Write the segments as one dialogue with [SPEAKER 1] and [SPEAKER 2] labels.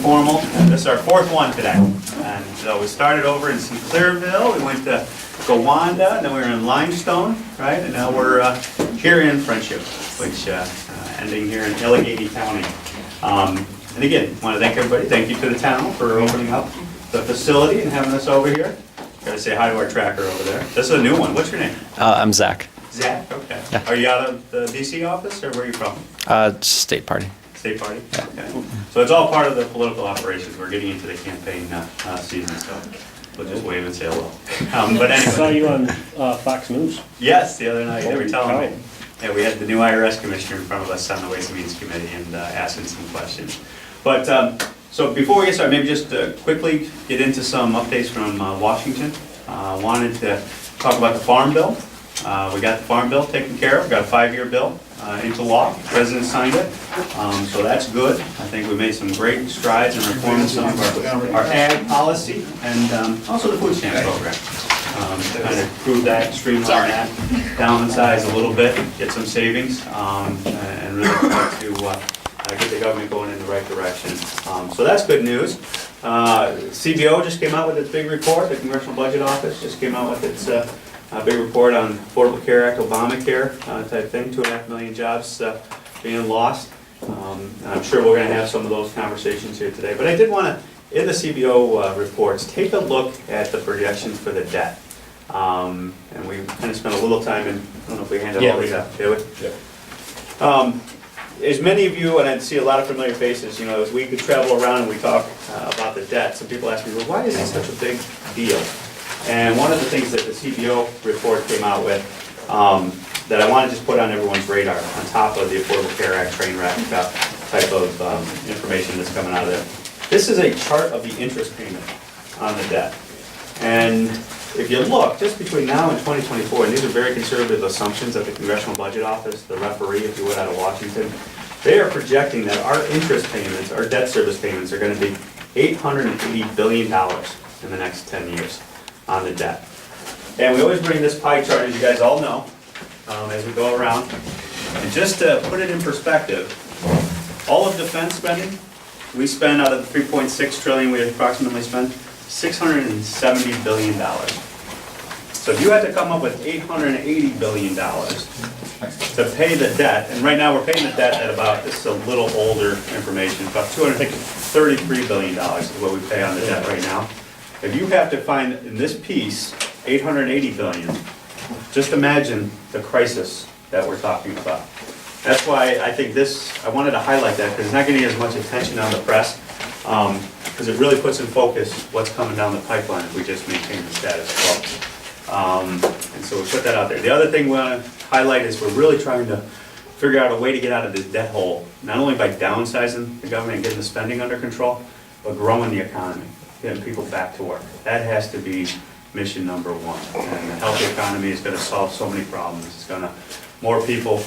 [SPEAKER 1] informal. This is our fourth one today. And so we started over in Sinclairville, we went to Gowanda, and then we were in Limestone, right? And now we're here in Friendship, which ending here in Allegheny County. And again, want to thank everybody. Thank you to the town for opening up the facility and having us over here. Got to say hi to our tracker over there. This is a new one. What's your name?
[SPEAKER 2] I'm Zach.
[SPEAKER 1] Zach, okay.
[SPEAKER 2] Yeah.
[SPEAKER 1] Are you out of the DC office, or where are you from?
[SPEAKER 2] State party.
[SPEAKER 1] State party?
[SPEAKER 2] Yeah.
[SPEAKER 1] Okay. So it's all part of the political operations. We're getting into the campaign season, so we'll just wave and say hello. But
[SPEAKER 3] I saw
[SPEAKER 1] anyway,
[SPEAKER 3] you on Fox News.
[SPEAKER 1] yes, the other night, they were
[SPEAKER 3] Holy
[SPEAKER 1] telling
[SPEAKER 3] cow.
[SPEAKER 1] me. Yeah, we had the new IRS commissioner in front of us on the Ways and Means Committee and asking some questions. But, so before we get started, maybe just quickly get into some updates from Washington. Wanted to talk about the Farm Bill. We got the Farm Bill taken care of, got a 5-year bill into law, president signed it, so that's good. I think we made some great strides in reforming some of our ag policy and also the food stamp program. Kind of improve that, streamline that, downsize a little bit, get some savings, and really try to get the government going in the right direction. So that's good news. CBO just came out with its big report, the Congressional Budget Office just came out with its big report on Affordable Care Act, Obamacare type thing, 2.5 million jobs being lost. I'm sure we're going to have some of those conversations here today. But I did want to, in the CBO reports, take a look at the projections for the debt. And we kind of spent a little time in, I don't know if we handed all these out, did we? Yeah. As many of you, and I see a lot of familiar faces, you know, as we could travel around and we talk about the debt, some people ask me, well, why is it such a big deal? And one of the things that the CBO report came out with that I want to just put on everyone's radar, on top of the Affordable Care Act train wreck type of information that's coming out of there. This is a chart of the interest payment on the debt. And if you look, just between now and 2024, and these are very conservative assumptions at the Congressional Budget Office, the referee, if you would, out of Washington, they are projecting that our interest payments, our debt service payments, are going to be $880 billion in the next 10 years on the debt. And we always bring this pie chart, as you guys all know, as we go around. And just to put it in perspective, all of defense spending, we spend out of the $3.6 trillion we approximately spend, $670 billion. So if you had to come up with $880 billion to pay the debt, and right now we're paying the debt at about, this is a little older information, about $233 billion is what we pay on the debt right now. If you have to find in this piece $880 billion, just imagine the crisis that we're talking about. That's why I think this, I wanted to highlight that because it's not getting as much attention on the press. Because it really puts in focus what's coming down the pipeline if we just maintain the status quo. And so we put that out there. The other thing we want to highlight is we're really trying to figure out a way to get out of this debt hole, not only by downsizing the government and getting the spending under control, but growing the economy, getting people back to work. That has to be mission number one. And the healthy economy is going to solve so many problems. It's going to, more people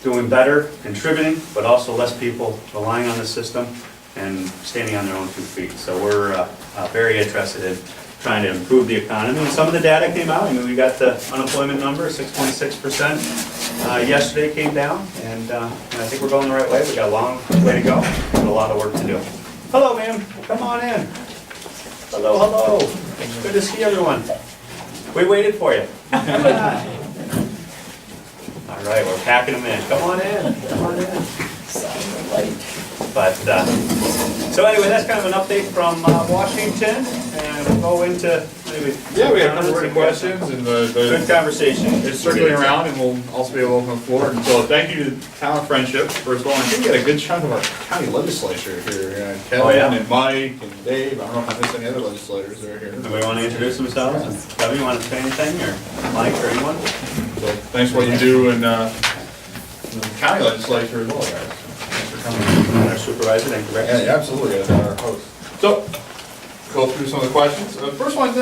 [SPEAKER 1] doing better, contributing, but also less people relying on the system and standing on their own 2 feet. So we're very interested in trying to improve the economy. And some of the data came out. I mean, we got the unemployment number, 6.6%. Yesterday came down, and I think we're going the right way. We got a long way to go, and a lot of work to do. Hello, ma'am. Come on in. Hello, hello. Good to see everyone. We waited for you. Come on. All right, we're packing them in. Come on in. Come on in. But, so anyway, that's kind of an update from Washington, and we'll go into maybe...
[SPEAKER 4] Yeah, we have a number of questions, and
[SPEAKER 1] Good conversation.
[SPEAKER 4] it's circling around, and we'll also be able to open the floor. And so thank you to the town of Friendship, first of all. I think we got a good chunk of our county legislature here. Kevin and Mike and Dave. I don't know if I missed any other legislators that are here.
[SPEAKER 1] Anybody want to introduce themselves? Kevin, you want to say anything, or Mike, or anyone?
[SPEAKER 4] So thanks for what you do in the county legislature as well, guys. Thanks for coming.
[SPEAKER 1] Our supervisor, thank you very much.
[SPEAKER 4] Yeah, absolutely, as our host. So, go through some of the questions. First one,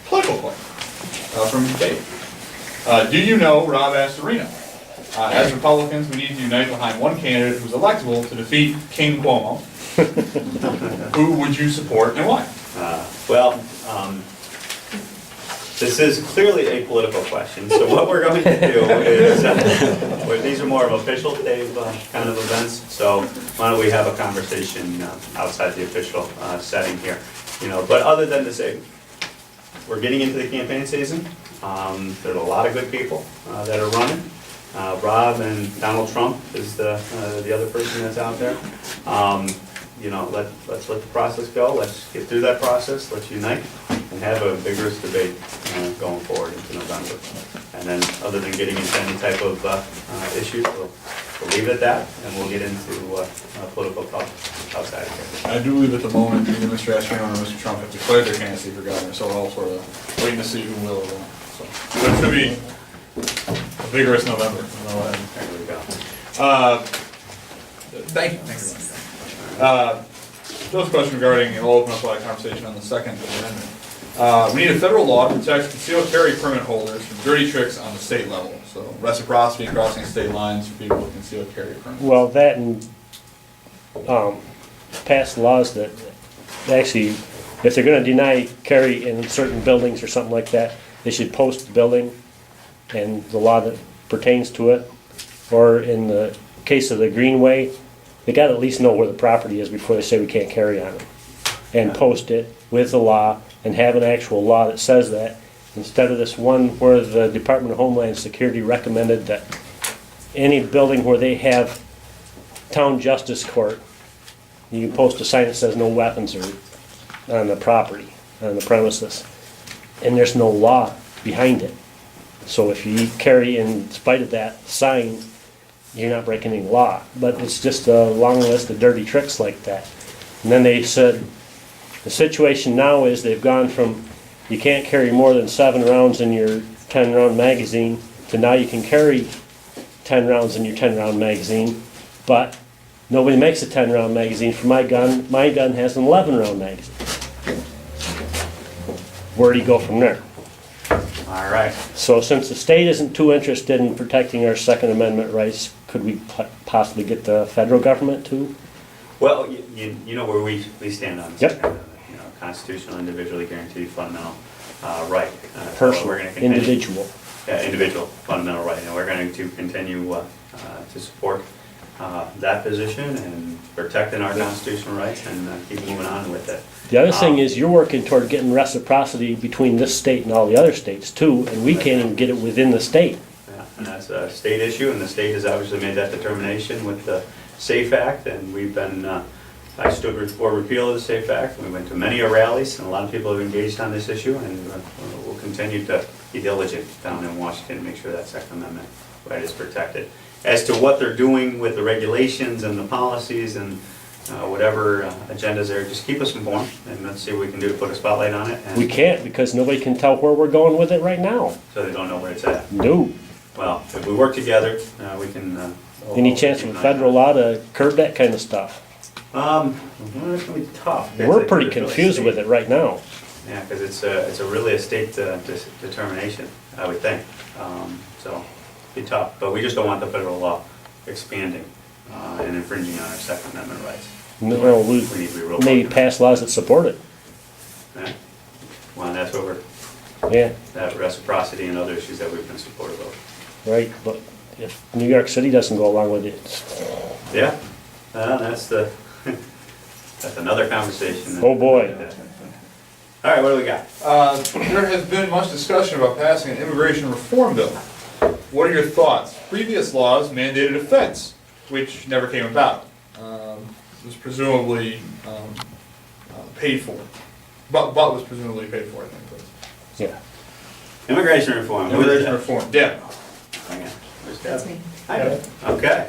[SPEAKER 4] political question from Dave. Do you know Rob Astorino? As Republicans, we need to unite behind one candidate who's electable to defeat King Cuomo. Who would you support and why?
[SPEAKER 1] Well, This is clearly a political question, so what we're going to do is, these are more of official, Dave, kind of events, so why don't we have a conversation outside the official setting here, you know, but other than to say, we're getting into the campaign season. There's a lot of good people that are running. Rob and Donald Trump is the other person that's out there. You know, let's let the process go. Let's get through that process. Let's unite and have a vigorous debate going forward into November. And then, other than getting into any type of issues, we'll leave it at that, and we'll get into political talk outside of here.
[SPEAKER 4] I do believe at the moment, either Mr. Astorino or Mr. Trump have declared their candidacy for governor, so we're all sort of waiting to see who will or won't. So it's going to be a vigorous November.
[SPEAKER 1] There we go.
[SPEAKER 4] Thank you. Bill's question regarding, and we'll open up a lot of conversation on the Second Amendment. We need a federal law to protect concealed carry permit holders from dirty tricks on the state level. So reciprocity crossing state lines for people with concealed carry permits.
[SPEAKER 3] Well, that and pass laws that actually, if they're gonna deny carry in certain buildings or something like that, they should post the building and the law that pertains to it. Or in the case of the Greenway, they gotta at least know where the property is before they say we can't carry on it. And post it with the law and have an actual law that says that, instead of this one where the Department of Homeland Security recommended that any building where they have town justice court, you can post a sign that says no weapons are on the property, on the premises. And there's no law behind it. So if you carry in spite of that sign, you're not breaking any law. But it's just a long list of dirty tricks like that. And then they said, the situation now is they've gone from you can't carry more than 7 rounds in your 10-round magazine to now you can carry 10 rounds in your 10-round magazine, but nobody makes a 10-round magazine for my gun. My gun has an 11-round magazine. Where do you go from there?
[SPEAKER 1] All right.
[SPEAKER 3] So since the state isn't too interested in protecting our Second Amendment rights, could we possibly get the federal government to?
[SPEAKER 1] Well, you know where we stand on this.
[SPEAKER 3] Yep.
[SPEAKER 1] You know, constitutional, individually guaranteed fundamental right. So
[SPEAKER 3] Personal,
[SPEAKER 1] we're gonna continue-
[SPEAKER 3] individual.
[SPEAKER 1] Yeah, individual, fundamental right. And we're going to continue to support that position and protecting our constitutional rights and keep moving on with it.
[SPEAKER 3] The other thing is you're working toward getting reciprocity between this state and all the other states too, and we can't even get it within the state.
[SPEAKER 1] Yeah, and that's a state issue, and the state has obviously made that determination with the SAFE Act, and we've been, I stood for repeal of the SAFE Act, and we went to many rallies, and a lot of people have engaged on this issue, and we'll continue to be diligent down in Washington to make sure that Second Amendment right is protected. As to what they're doing with the regulations and the policies and whatever agendas there, just keep us informed, and let's see what we can do to put a spotlight on it. And
[SPEAKER 3] We can't because nobody can tell where we're going with it right now.
[SPEAKER 1] so they don't know where it's at.
[SPEAKER 3] No.
[SPEAKER 1] Well, if we work together, we can.
[SPEAKER 3] Any chance of a federal law to curb that kind of stuff?
[SPEAKER 1] Well, it's gonna be tough.
[SPEAKER 3] We're pretty confused with it right now.
[SPEAKER 1] Yeah, because it's a really a state determination, I would think. So, be tough, but we just don't want the federal law expanding and infringing on our Second Amendment rights.
[SPEAKER 3] No,
[SPEAKER 1] We need to be real
[SPEAKER 3] maybe
[SPEAKER 1] focused.
[SPEAKER 3] pass laws that support it.
[SPEAKER 1] Yeah. Well, and that's what we're,
[SPEAKER 3] Yeah,
[SPEAKER 1] that reciprocity and other issues that we've been supportive of.
[SPEAKER 3] right, but if New York City doesn't go along with it, it's-
[SPEAKER 1] Yeah, that's that's another conversation.
[SPEAKER 3] Oh, boy.
[SPEAKER 1] All right, what do we got?
[SPEAKER 4] There has been much discussion about passing an immigration reform bill. What are your thoughts? Previous laws mandated a fence, which never came about. Was presumably paid for, but was presumably paid for, I think.
[SPEAKER 3] yeah.
[SPEAKER 1] Immigration reform. Who is
[SPEAKER 4] Immigration
[SPEAKER 1] that?
[SPEAKER 4] reform, Deb.
[SPEAKER 1] Hang on. Where's Deb?
[SPEAKER 5] That's me.
[SPEAKER 1] Hi, Deb. Okay.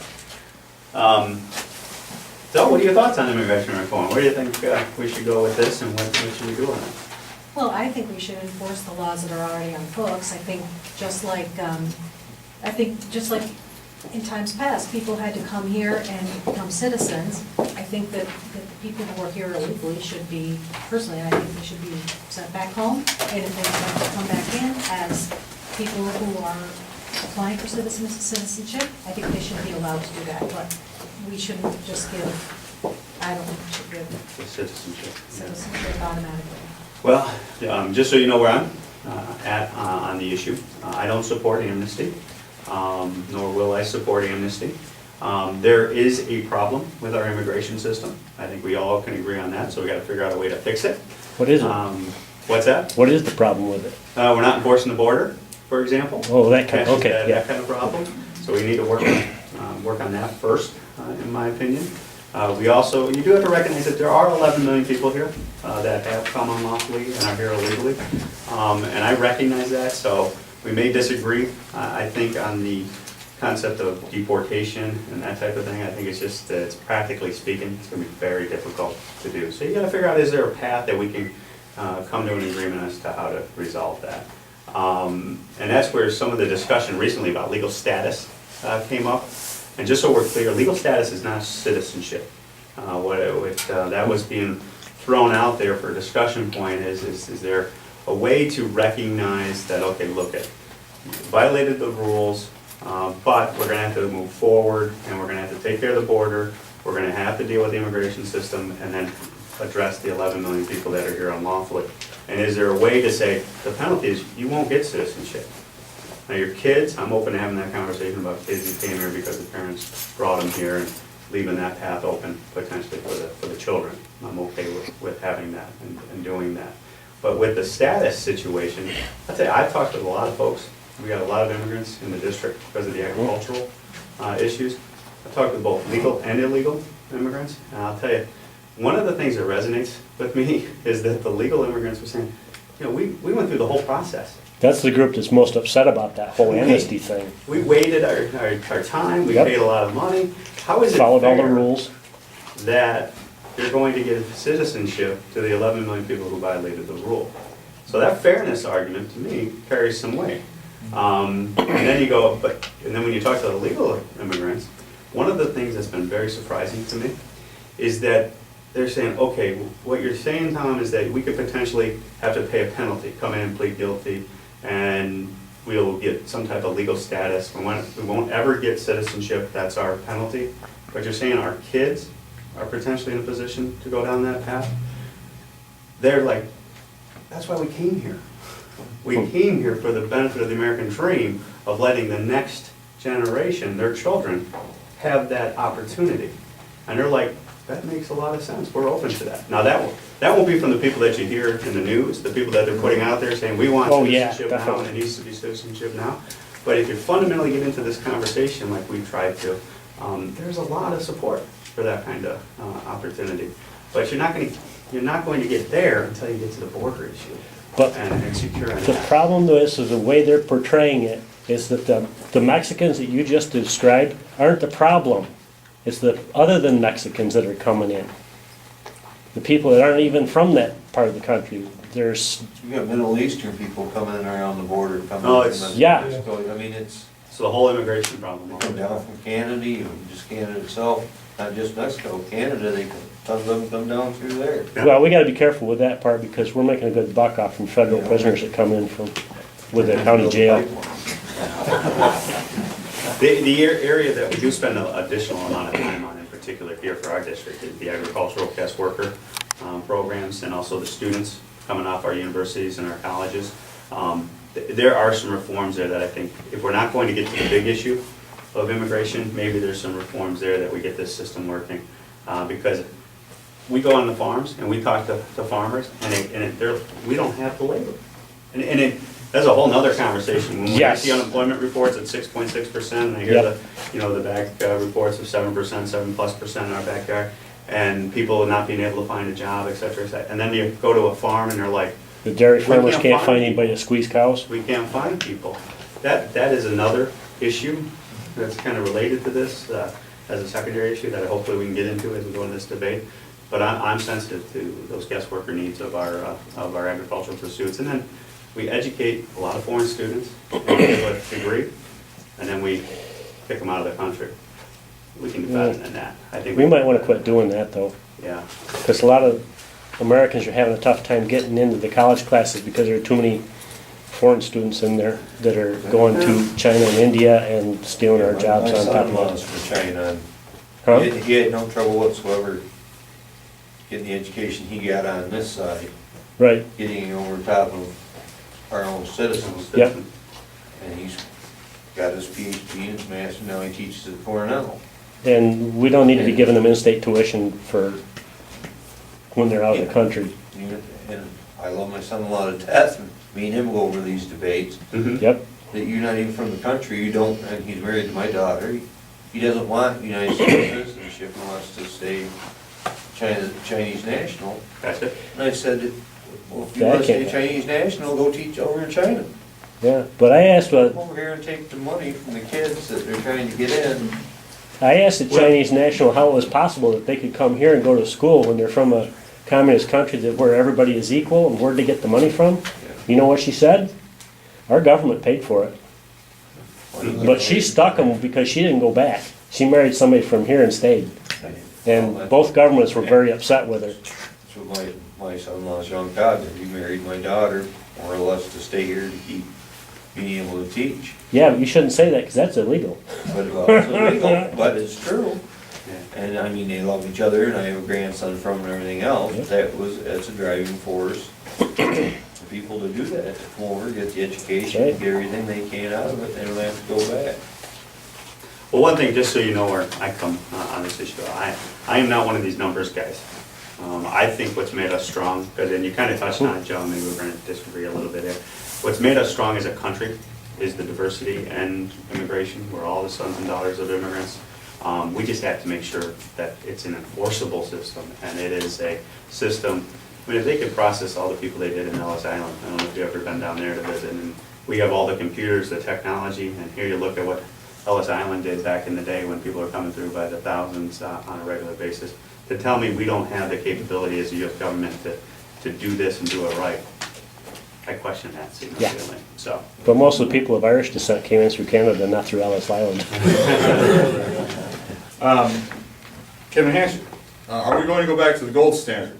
[SPEAKER 1] So what are your thoughts on immigration reform? Where do you think we should go with this, and what should we do on it?
[SPEAKER 5] Well, I think we should enforce the laws that are already on books. I think just like in times past, people had to come here and become citizens. I think that the people who are here illegally should be, personally, I think they should be sent back home. And if they want to come back in as people who are applying for citizenship, I think they should be allowed to do that. But we shouldn't just give, I don't think we should give
[SPEAKER 1] The citizenship. Yeah.
[SPEAKER 5] citizenship automatically.
[SPEAKER 1] Well, just so you know where I'm on the issue. I don't support amnesty, nor will I support amnesty. There is a problem with our immigration system. I think we all can agree on that, so we got to figure out a way to fix it.
[SPEAKER 3] What is it?
[SPEAKER 1] What's that?
[SPEAKER 3] What is the problem with it?
[SPEAKER 1] We're not enforcing the border, for example.
[SPEAKER 3] Oh, that kind,
[SPEAKER 1] Catches
[SPEAKER 3] okay,
[SPEAKER 1] that
[SPEAKER 3] yeah.
[SPEAKER 1] kind of problem. So we need to work on that first, in my opinion. We also, you do have to recognize that there are 11 million people here that have come unlawfully and are here illegally. And I recognize that, so we may disagree, I think, on the concept of deportation and that type of thing. I think it's just, it's practically speaking, it's gonna be very difficult to do. So you gotta figure out, is there a path that we can come to an agreement as to how to resolve that? And that's where some of the discussion recently about legal status came up. And just so we're clear, legal status is not citizenship. That was being thrown out there for a discussion point is there a way to recognize that, okay, look, it violated the rules, but we're gonna have to move forward and we're gonna have to take care of the border, we're gonna have to deal with the immigration system and then address the 11 million people that are here unlawfully. And is there a way to say, the penalty is you won't get citizenship. Now your kids, I'm open to having that conversation about kids who came here because the parents brought them here and leaving that path open potentially for the children. I'm okay with having that and doing that. But with the status situation, I'd say I've talked with a lot of folks. We got a lot of immigrants in the district because of the agricultural issues. I've talked with both legal and illegal immigrants, and I'll tell you, one of the things that resonates with me is that the legal immigrants were saying, you know, we went through the whole process.
[SPEAKER 3] That's the group that's most upset about that whole amnesty thing.
[SPEAKER 1] We waited our time, we
[SPEAKER 3] Yep.
[SPEAKER 1] paid a lot of money. How is it
[SPEAKER 3] Followed all the
[SPEAKER 1] fair
[SPEAKER 3] rules.
[SPEAKER 1] that you're going to give citizenship to the 11 million people who violated the rule? So that fairness argument, to me, carries some weight. And then you go, and then when you talk to the legal immigrants, one of the things that's been very surprising to me is that they're saying, okay, what you're saying, Tom, is that we could potentially have to pay a penalty, come in and plead guilty, and we'll get some type of legal status. We won't ever get citizenship, that's our penalty. But you're saying our kids are potentially in a position to go down that path? They're like, that's why we came here. We came here for the benefit of the American dream of letting the next generation, their children, have that opportunity. And they're like, that makes a lot of sense, we're open to that. Now that won't be from the people that you hear in the news, the people that they're putting out there saying, we want
[SPEAKER 3] Oh, yeah,
[SPEAKER 1] citizenship now, and it needs to be citizenship now. But if you fundamentally get into this conversation like we've tried to, there's a lot of support for that kind of opportunity. But you're not going to get there until you get to the border issue
[SPEAKER 3] But
[SPEAKER 1] and securing
[SPEAKER 3] the
[SPEAKER 1] that.
[SPEAKER 3] problem is the way they're portraying it is that the Mexicans that you just described aren't the problem. It's the other than Mexicans that are coming in. The people that aren't even from that part of the country. There's,
[SPEAKER 6] You got Middle Eastern people coming in around the border, coming
[SPEAKER 1] Oh,
[SPEAKER 6] in
[SPEAKER 1] it's-
[SPEAKER 6] from
[SPEAKER 3] Yeah.
[SPEAKER 6] Mexico. I mean, it's,
[SPEAKER 1] So the whole immigration problem.
[SPEAKER 6] they come down from Canada, even just Canada itself, not just Mexico, Canada, they come, tons of them come down through there.
[SPEAKER 1] Yeah.
[SPEAKER 3] well, we gotta be careful with that part because we're making a good buck off from federal
[SPEAKER 6] Yeah.
[SPEAKER 3] prisoners that come in with the county jail.
[SPEAKER 1] The area that we do spend an additional amount of time on in particular here for our district is the agricultural guest worker programs and also the students coming off our universities and our colleges. There are some reforms there that I think, if we're not going to get to the big issue of immigration, maybe there's some reforms there that we get this system working. Because we go on the farms and we talk to farmers and we don't have the labor. And that's a whole nother conversation. When I
[SPEAKER 3] Yes.
[SPEAKER 1] see unemployment reports at 6.6%, and I hear
[SPEAKER 3] Yep.
[SPEAKER 1] the back reports of 7%, 7+% in our backyard, and people not being able to find a job, et cetera, et cetera. And then you go to a farm and they're like,
[SPEAKER 3] The dairy
[SPEAKER 1] We
[SPEAKER 3] farmers
[SPEAKER 1] can't
[SPEAKER 3] can't
[SPEAKER 1] find
[SPEAKER 3] find anybody to squeeze cows.
[SPEAKER 1] we can't find people. That is another issue that's kind of related to this, as a secondary issue that hopefully we can get into as we go into this debate. But I'm sensitive to those guest worker needs of our agricultural pursuits. And then we educate a lot of foreign students, and they get a degree, and then we kick them out of the country. We can do better than that. I think
[SPEAKER 3] We might wanna quit doing that though,
[SPEAKER 1] Yeah.
[SPEAKER 3] because a lot of Americans are having a tough time getting into the college classes because there are too many foreign students in there that are going to China and India and stealing our jobs
[SPEAKER 6] My
[SPEAKER 3] on top
[SPEAKER 6] son-in-law
[SPEAKER 3] of
[SPEAKER 6] is
[SPEAKER 3] it.
[SPEAKER 6] from China, and
[SPEAKER 3] Huh?
[SPEAKER 6] he had no trouble whatsoever getting the education he got on this side,
[SPEAKER 3] Right,
[SPEAKER 6] getting over top of our own citizens.
[SPEAKER 3] Yep.
[SPEAKER 6] And he's got his PhD and his master, now he teaches at Cornell.
[SPEAKER 3] And we don't need to be giving them in-state tuition for when they're out of the country.
[SPEAKER 6] And I love my son-in-law to death, and me and him go over these debates,
[SPEAKER 3] Yep,
[SPEAKER 6] that you're not even from the country, you don't, and he's married to my daughter, he doesn't want United States citizenship, he wants to stay Chinese national.
[SPEAKER 1] That's it.
[SPEAKER 6] And I said, well, if you
[SPEAKER 3] Yeah, I
[SPEAKER 6] want to stay
[SPEAKER 3] can't-
[SPEAKER 6] Chinese national, go teach over in China.
[SPEAKER 3] yeah, but I asked
[SPEAKER 6] Come over here and take the money from the kids that they're trying to get in.
[SPEAKER 3] the Chinese national how it was possible that they could come here and go to school when they're from a communist country that where everybody is equal, and where'd they get the money from? You know what she said? Our government paid for it. But she stuck them because she didn't go back. She married somebody from here and stayed. And both governments were very upset with her.
[SPEAKER 6] That's what my son-in-law's young God did, he married my daughter, more or less to stay here to keep being able to teach.
[SPEAKER 3] Yeah, but you shouldn't say that because that's illegal.
[SPEAKER 6] But it's illegal, but it's true. And I mean, they love each other, and I have a grandson from and everything else. That's a driving force for people to do that, to come over, get the education,
[SPEAKER 3] Right.
[SPEAKER 6] get everything they can out of it, they don't have to go back.
[SPEAKER 1] Well, one thing, just so you know where I come on this issue, I am not one of these numbers guys. I think what's made us strong, and you kind of touched on it, Joe, maybe we're going to disagree a little bit here. What's made us strong as a country is the diversity and immigration. We're all the sons and daughters of immigrants. We just have to make sure that it's an enforceable system, and it is a system. I mean, if they could process all the people they did in Ellis Island, I don't know if you've ever been down there to visit, and we have all the computers, the technology, and here you look at what Ellis Island did back in the day when people are coming through by the thousands on a regular basis. To tell me we don't have the capability as a U.S. government to do this and do it right, I question that significantly, so.
[SPEAKER 3] But most of the people of Irish descent came in through Canada, not through Ellis Island.
[SPEAKER 4] Kevin Hansher, are we going to go back to the gold standard?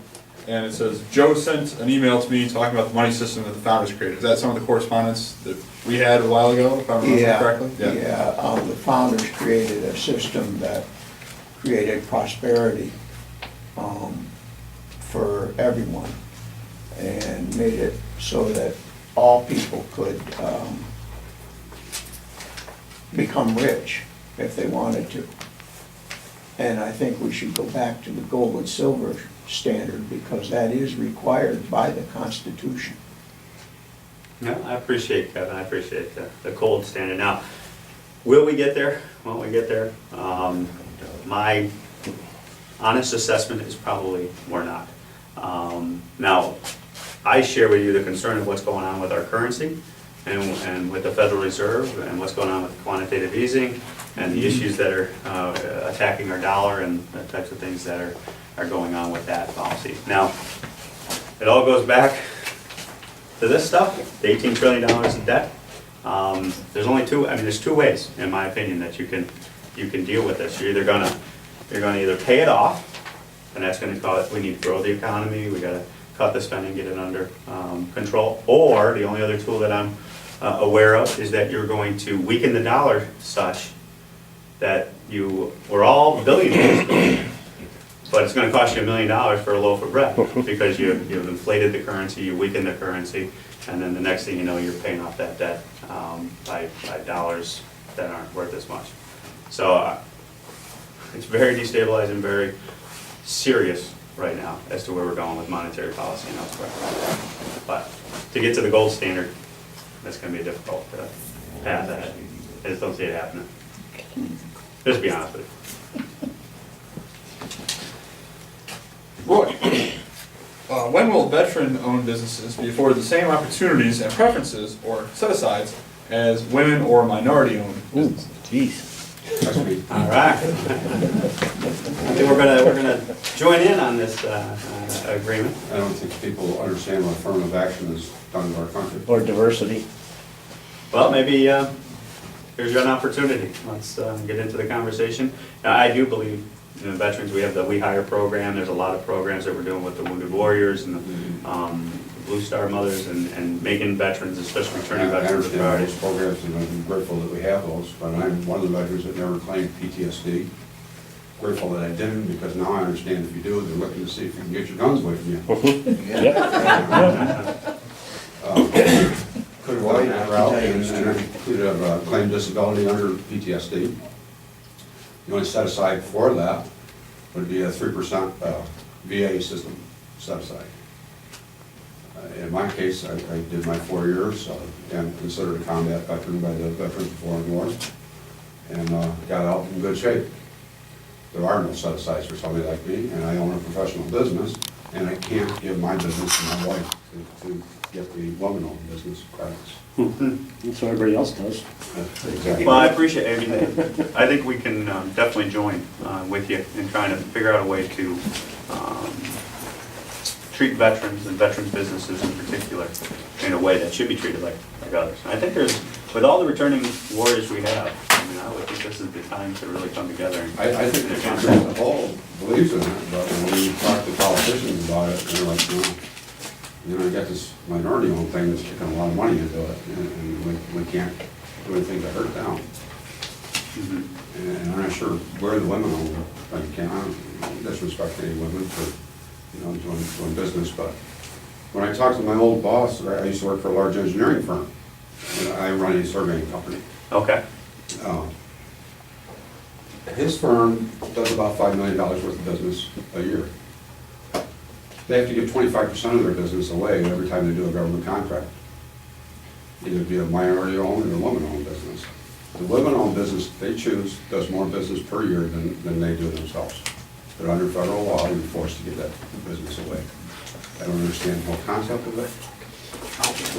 [SPEAKER 4] And it says, Joe sent an email to me talking about the money system that the founders created. Is that some of the correspondence that we had a while ago, if I remember correctly?
[SPEAKER 7] Yeah, the founders created a system that created prosperity for everyone and made it so that all people could become rich if they wanted to. And I think we should go back to the gold and silver standard because that is required by the Constitution.
[SPEAKER 1] No, I appreciate, Kevin, I appreciate the cold standard. Now, will we get there? Won't we get there? My honest assessment is probably we're not. Now, I share with you the concern of what's going on with our currency and with the Federal Reserve and what's going on with quantitative easing and the issues that are attacking our dollar and the types of things that are going on with that policy. Now, it all goes back to this stuff, the $18 trillion in debt. There's only there's two ways, in my opinion, that you can deal with this. You're gonna either pay it off, and that's gonna cause, we need to grow the economy, we gotta cut the spending, get it under control, or the only other tool that I'm aware of is that you're going to weaken the dollar such that we're all billionaires, but it's gonna cost you $1 million for a loaf of bread, because you've inflated the currency, you weaken the currency, and then the next thing you know, you're paying off that debt by dollars that aren't worth as much. So it's very destabilizing, very serious right now as to where we're going with monetary policy and elsewhere. But to get to the gold standard, that's going to be a difficult path ahead. I just don't see it happening. Just to be honest with you.
[SPEAKER 4] Roy, when will veteran-owned businesses be afforded the same opportunities and preferences or set-asides as women or minority-owned businesses?
[SPEAKER 3] Jeez.
[SPEAKER 1] All right. I think we're gonna join in on this agreement.
[SPEAKER 8] I don't think people understand what affirmative action has done to our country.
[SPEAKER 3] Or diversity.
[SPEAKER 1] Well, maybe here's an opportunity. Let's get into the conversation. Now, I do believe in the veterans. We have the We Hire program. There's a lot of programs that we're doing with the Wounded Warriors and the Blue Star Mothers and making veterans, especially returning
[SPEAKER 8] I
[SPEAKER 1] veterans, a
[SPEAKER 8] understand
[SPEAKER 1] priority.
[SPEAKER 8] those programs, and I'm grateful that we have those, but I'm one of the veterans that never claimed PTSD. Grateful that I didn't, because now I understand if you do, they're looking to see if you can get your guns away from you. route, and I included a claim disability under PTSD. The only set aside for that would be a 3% VA system set aside. In my case, I did my 4 years, and considered a combat veteran by the Veterans of Foreign Wars, and got out in good shape. There are no set asides for somebody like me, and I own a professional business, and I can't give my business to my wife to get the woman-owned business credits.
[SPEAKER 3] That's what everybody else does.
[SPEAKER 8] Exactly.
[SPEAKER 1] Well, I appreciate it. I mean, I think we can definitely join with you in trying to figure out a way to treat veterans and veterans businesses in particular in a way that should be treated like others. And I think there's, with all the returning warriors we have, I mean, I would think this is the time to really come together. And
[SPEAKER 8] I think the country as a whole believes in it, but when you talk to politicians about it, they're like, no. You know, you got this minority-owned thing that's kicking a lot of money into it, and we can't do anything to hurt them. And I'm not sure where the women own, I can't disrespect any women for, you know, doing business, but when I talked to my old boss, I used to work for a large engineering firm, and I run a surveying company.
[SPEAKER 1] Okay.
[SPEAKER 8] His firm does about $5 million worth of business a year. They have to give 25% of their business away every time they do a government contract. Either be a minority-owned or a woman-owned business. The women-owned business they choose does more business per year than they do themselves. But under federal law, you're forced to give that business away. I don't understand the whole concept of it.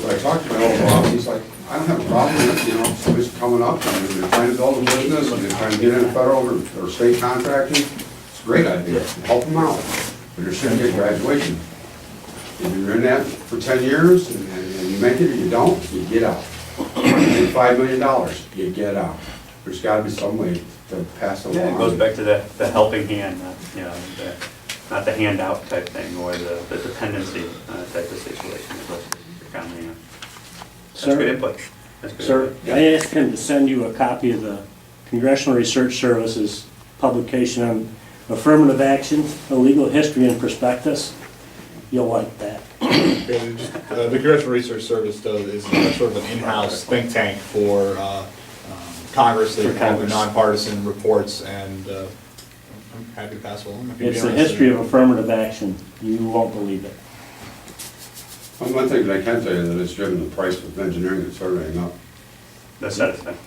[SPEAKER 8] When I talked to my old boss, he's like, I don't have a problem with it, you know, somebody's coming up and they're trying to build a business and they're trying to get into federal or state contracting. It's a great idea, help them out, but there shouldn't be a graduation. If you're in that for 10 years and you make it or you don't, you get out. You make $5 million, you get out. There's gotta be some way to pass along.
[SPEAKER 1] Yeah, it goes back to the helping hand, you know, not the handout type thing or the dependency type of situation. That's good input. That's good
[SPEAKER 3] Sir,
[SPEAKER 1] input.
[SPEAKER 3] I asked him to send you a copy of the Congressional Research Service's publication on affirmative action, a legal history and prospectus. You'll like that.
[SPEAKER 4] The Congressional Research Service is sort of an in-house think tank for Congress. They
[SPEAKER 3] For
[SPEAKER 4] have
[SPEAKER 3] Congress.
[SPEAKER 4] nonpartisan reports, and I'm happy to pass along. If you'd be
[SPEAKER 3] It's the
[SPEAKER 4] interested.
[SPEAKER 3] history of affirmative action. You won't believe it.
[SPEAKER 8] One thing that I can tell you that it's driven the price of engineering and surveying up.
[SPEAKER 1] That's satisfying.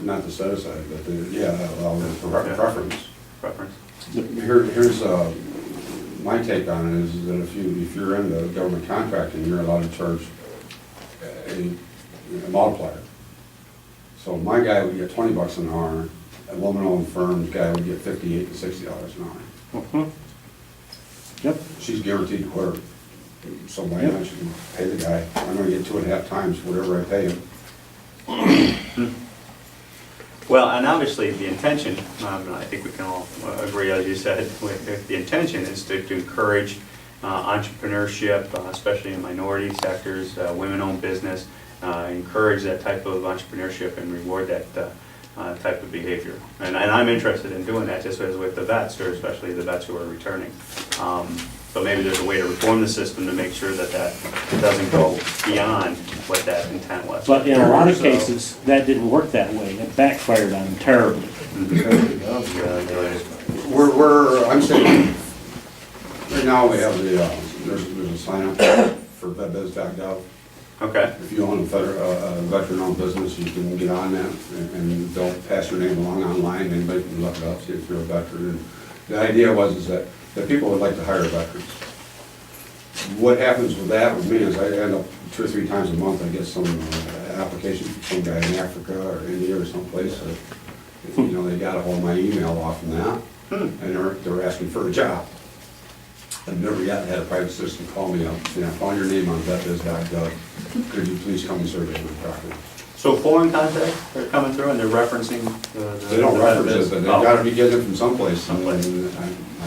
[SPEAKER 8] Not the set aside, but the preference.
[SPEAKER 1] Preference.
[SPEAKER 8] Here's my take on it is that if you're in the government contracting, you're allowed to charge a multiplier. So my guy would get $20 an hour, a woman-owned firm's guy would get $58 to $60 an hour.
[SPEAKER 3] Yep.
[SPEAKER 8] She's guaranteed to quit her. So why
[SPEAKER 3] Yep.
[SPEAKER 8] not, she can pay the guy, I'm gonna get 2.5 times whatever I pay him.
[SPEAKER 1] Well, and obviously the intention, I think we can all agree, as you said, with the intention is to encourage entrepreneurship, especially in minority sectors, women-owned business, encourage that type of entrepreneurship and reward that type of behavior. And I'm interested in doing that, just as with the vets, or especially the vets who are returning. So maybe there's a way to reform the system to make sure that doesn't go beyond what that intent was.
[SPEAKER 3] But in a lot of cases, that didn't work that way. It backfired on them terribly.
[SPEAKER 8] I'm saying, right now we have there's a sign up for vetbiz.gov.
[SPEAKER 1] Okay.
[SPEAKER 8] If you own a veteran-owned business, you can get on that and they'll pass your name along online. Anybody can look it up, see if you're a veteran. And the idea is that people would like to hire veterans. What happens with that with me is I end up 2 or 3 times a month, I get some application from some guy in Africa or India or someplace. You know, they got a hold of my email off from that, and they're asking for a job. I've never yet had a private citizen call me up, saying, I found your name on vetbiz.gov. Could you please come and survey my property?
[SPEAKER 1] So foreign contacts are coming through and they're referencing the...
[SPEAKER 8] They don't reference it, but they've
[SPEAKER 1] Oh.
[SPEAKER 8] got to be getting it from someplace.
[SPEAKER 1] Someplace.
[SPEAKER 8] I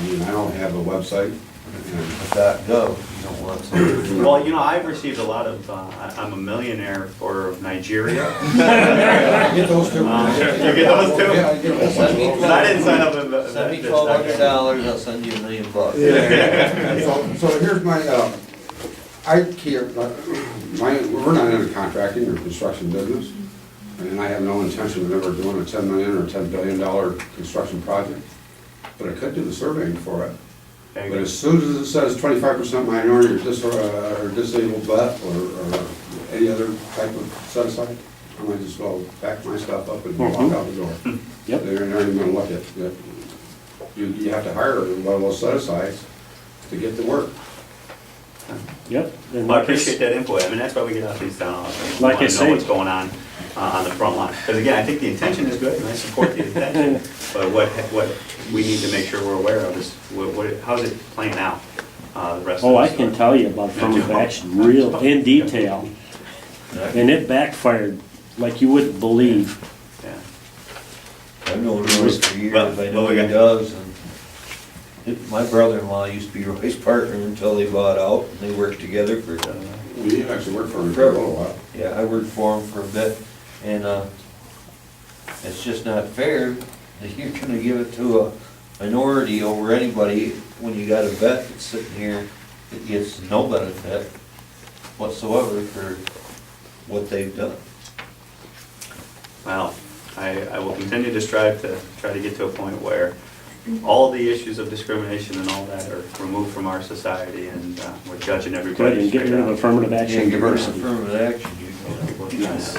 [SPEAKER 8] mean, I don't have a website.
[SPEAKER 6] With that go, you don't want somebody.
[SPEAKER 1] Well, you know, I've received a lot of, I'm a millionaire for Nigeria.
[SPEAKER 8] I get those too.
[SPEAKER 1] You get those too?
[SPEAKER 8] Yeah, I get those.
[SPEAKER 6] Send me
[SPEAKER 1] Because I didn't sign up in the...
[SPEAKER 6] Send me $1,200, I'll send you $1 million.
[SPEAKER 8] So here's my, I can't, we're not in a contracting or construction business, and I have no intention of ever doing a $10 million or $10 billion construction project, but I could do the surveying for it.
[SPEAKER 1] There you
[SPEAKER 8] But
[SPEAKER 1] go.
[SPEAKER 8] as soon as it says 25% minority or disabled vet or any other type of set aside, I might just go pack my stuff up and walk out the door.
[SPEAKER 3] Yep.
[SPEAKER 8] They're not even gonna look at it. You have to hire one of those set asides to get the work.
[SPEAKER 3] Yep. And
[SPEAKER 1] Well, I
[SPEAKER 3] like I s-
[SPEAKER 1] appreciate that input. I mean, that's why we get out these town halls. We
[SPEAKER 3] Like I
[SPEAKER 1] want to know
[SPEAKER 3] say-
[SPEAKER 1] what's going on the front line. Because again, I think the intention is good, and I support the intention. But what we need to make sure we're aware of is, how's it playing out, the rest of
[SPEAKER 3] Oh,
[SPEAKER 1] the
[SPEAKER 3] I
[SPEAKER 1] story?
[SPEAKER 3] can tell you about affirmative action, real, in detail. And it backfired like you wouldn't believe.
[SPEAKER 1] Yeah.
[SPEAKER 6] I've known Royce for years,
[SPEAKER 1] Well,
[SPEAKER 6] I know
[SPEAKER 1] well, we
[SPEAKER 6] he
[SPEAKER 1] got-
[SPEAKER 6] does, and my brother-in-law used to be Roy's partner until they bought out, and they worked together for,
[SPEAKER 8] We actually worked for him for a little while.
[SPEAKER 6] yeah, I worked for him for a bit, and, it's just not fair that you're gonna give it to a minority over anybody when you got a vet that's sitting here that gets no benefit whatsoever for what they've done.
[SPEAKER 1] Well, I will continue to strive to try to get to a point where all the issues of discrimination and all that are removed from our society, and we're judging
[SPEAKER 3] Good,
[SPEAKER 1] everybody
[SPEAKER 3] and get
[SPEAKER 1] straight
[SPEAKER 3] rid of
[SPEAKER 1] out.
[SPEAKER 3] affirmative action
[SPEAKER 6] Yeah, give her
[SPEAKER 3] diversity.
[SPEAKER 6] affirmative action, you know.
[SPEAKER 1] Yes.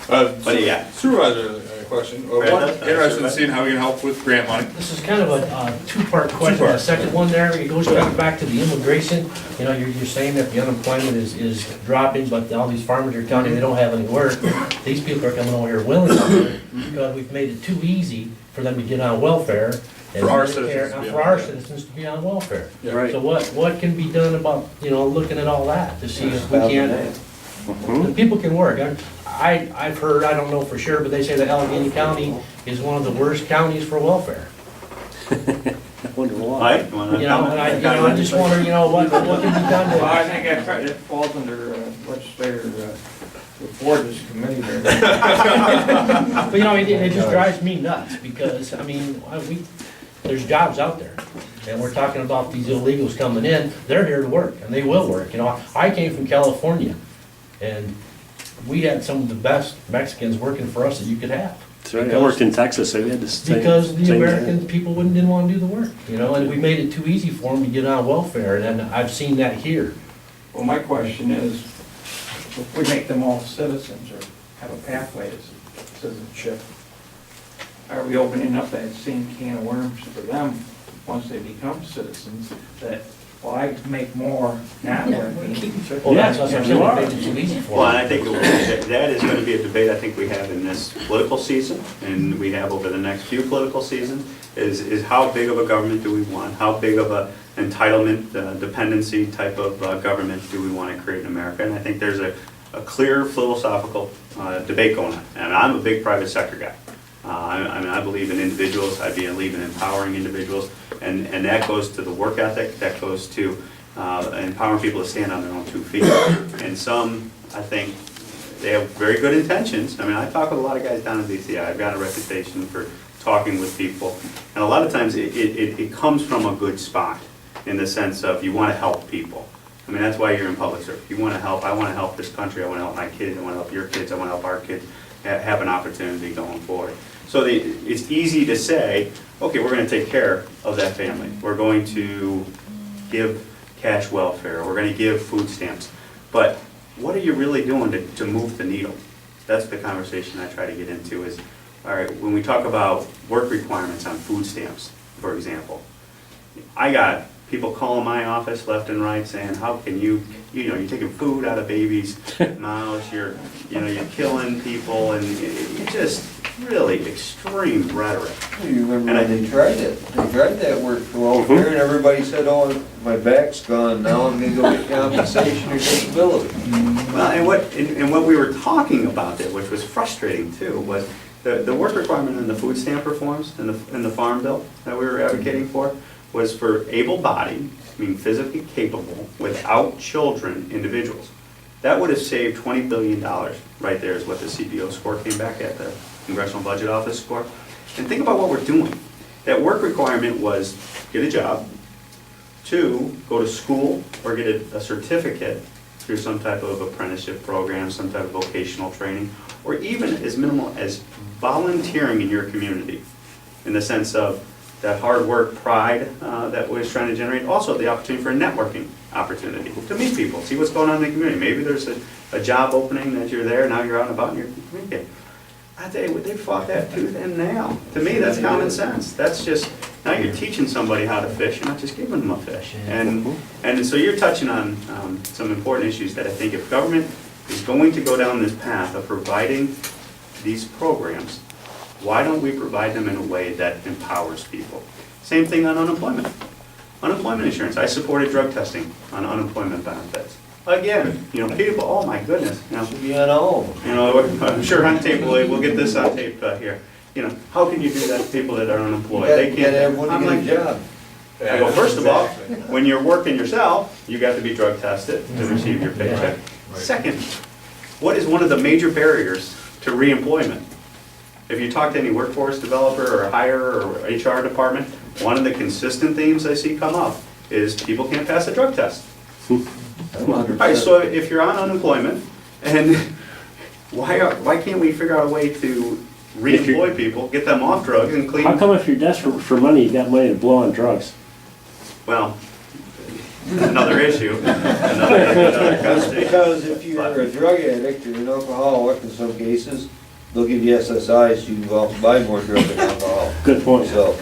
[SPEAKER 4] But
[SPEAKER 1] yeah.
[SPEAKER 4] Supervisor, question.
[SPEAKER 1] Brad,
[SPEAKER 4] One,
[SPEAKER 1] that's-
[SPEAKER 4] interested in seeing how we can help with grant money.
[SPEAKER 9] This is kind of a two-part question. The second one there, it goes back to the immigration. You know, you're saying that the unemployment is dropping, but all these farmers are telling you they don't have any work. These people are coming over here willingly because we've made it too easy for them to get on welfare. and
[SPEAKER 4] For our
[SPEAKER 9] Medicare,
[SPEAKER 4] citizens to be
[SPEAKER 9] For
[SPEAKER 4] on
[SPEAKER 9] our
[SPEAKER 4] welfare.
[SPEAKER 9] citizens to be on welfare.
[SPEAKER 4] Yeah.
[SPEAKER 3] Right.
[SPEAKER 9] So what can be done about, looking at all that to see if we can,
[SPEAKER 3] Mhm.
[SPEAKER 9] the people can work. I've heard, I don't know for sure, but they say that Allegheny County is one of the worst counties for welfare.
[SPEAKER 3] I wonder why.
[SPEAKER 1] Mike, you wanna
[SPEAKER 9] You know, and I just wonder, what can be done
[SPEAKER 10] Well, I
[SPEAKER 9] to,
[SPEAKER 10] think it falls under legislator report this committee there.
[SPEAKER 9] but it just drives me nuts because, there's jobs out there. And we're talking about these illegals coming in, they're here to work and they will work. I came from California and we had some of the best Mexicans working for us that you could have.
[SPEAKER 3] That's right. I worked in Texas, so we had the same.
[SPEAKER 9] Because the
[SPEAKER 3] same-
[SPEAKER 9] American people didn't want to do the work, and we made it too easy for them to get on welfare, and I've seen that here.
[SPEAKER 10] Well, my question is, if we make them all citizens or have a pathway to citizenship, are we opening up that same can of worms for them once they become citizens, that, well, I make more not working?
[SPEAKER 9] Well, that's what I'm
[SPEAKER 3] Yeah,
[SPEAKER 9] saying,
[SPEAKER 3] you
[SPEAKER 9] we
[SPEAKER 3] are.
[SPEAKER 9] made it too easy for
[SPEAKER 1] Well, and
[SPEAKER 9] them.
[SPEAKER 1] I think that is going to be a debate I think we have in this political season, and we have over the next few political seasons, is how big of a government do we want? How big of a entitlement, dependency type of government do we want to create in America? And I think there's a clear philosophical debate going on. And I'm a big private sector guy. I believe in individuals, I believe in empowering individuals, and that goes to the work ethic, that goes to empowering people to stand on their own 2 feet. And some, I think, they have very good intentions. I talk with a lot of guys down in DCI. I've got a reputation for talking with people. And a lot of times, it comes from a good spot, in the sense of you want to help people. That's why you're in public service. You want to help. I want to help this country. I want to help my kids. I want to help your kids. I want to help our kids have an opportunity going forward. So it's easy to say, okay, we're going to take care of that family. We're going to give cash welfare. We're going to give food stamps. But what are you really doing to move the needle? That's the conversation I try to get into is, all right, when we talk about work requirements on food stamps, for example, I got people calling my office left and right saying, how can you're taking food out of babies' mouths, you're killing people, and it's just really extreme rhetoric.
[SPEAKER 6] You remember
[SPEAKER 1] And I-
[SPEAKER 6] when they tried it? They tried that work for welfare, and everybody said, oh, my back's gone, now I'm gonna go get compensation or disability.
[SPEAKER 1] Well, and what we were talking about there, which was frustrating too, was the work requirement in the food stamp reforms in the farm bill that we were advocating for was for able-bodied, meaning physically capable, without children individuals. That would have saved $20 billion. Right there is what the CBO score came back at, the Congressional Budget Office score. And think about what we're doing. That work requirement was get a job, Two, go to school or get a certificate through some type of apprenticeship program, some type of vocational training, or even as minimal as volunteering in your community, in the sense of that hard work, pride that we're trying to generate. Also, the opportunity for a networking opportunity to meet people, see what's going on in the community. Maybe there's a job opening that you're there, now you're out and about and you're communicating. I tell you, they fought that tooth and nail. To me, that's common sense. That's just, now you're teaching somebody how to fish, you're not just giving them a fish. And so you're touching on some important issues that I think if government is going to go down this path of providing these programs, why don't we provide them in a way that empowers people? Same thing on unemployment. Unemployment insurance, I supported drug testing on unemployment benefits. Again, people, oh my goodness, I'm sure on tape, we'll get this on tape here. How can you do that to people that are unemployed? They can't. I'm like,
[SPEAKER 6] job.
[SPEAKER 1] I go, first of all, when you're working yourself, you got to be drug tested to receive your paycheck. Second, what is one of the major barriers to reemployment? If you talk to any workforce developer or hire or HR department, one of the consistent themes I see come up is people can't pass a drug test. All right, so if you're on unemployment, and why can't we figure out a way to reemploy people, get them off drugs and clean?
[SPEAKER 3] How come if you're desperate for money, you got money to blow on drugs?
[SPEAKER 1] Well, another issue. Another
[SPEAKER 6] That's because if you're a drug addict or an alcoholic in some cases, they'll give you SSIs so you can go out and buy more drugs and alcohol.
[SPEAKER 3] Good point.
[SPEAKER 6] So,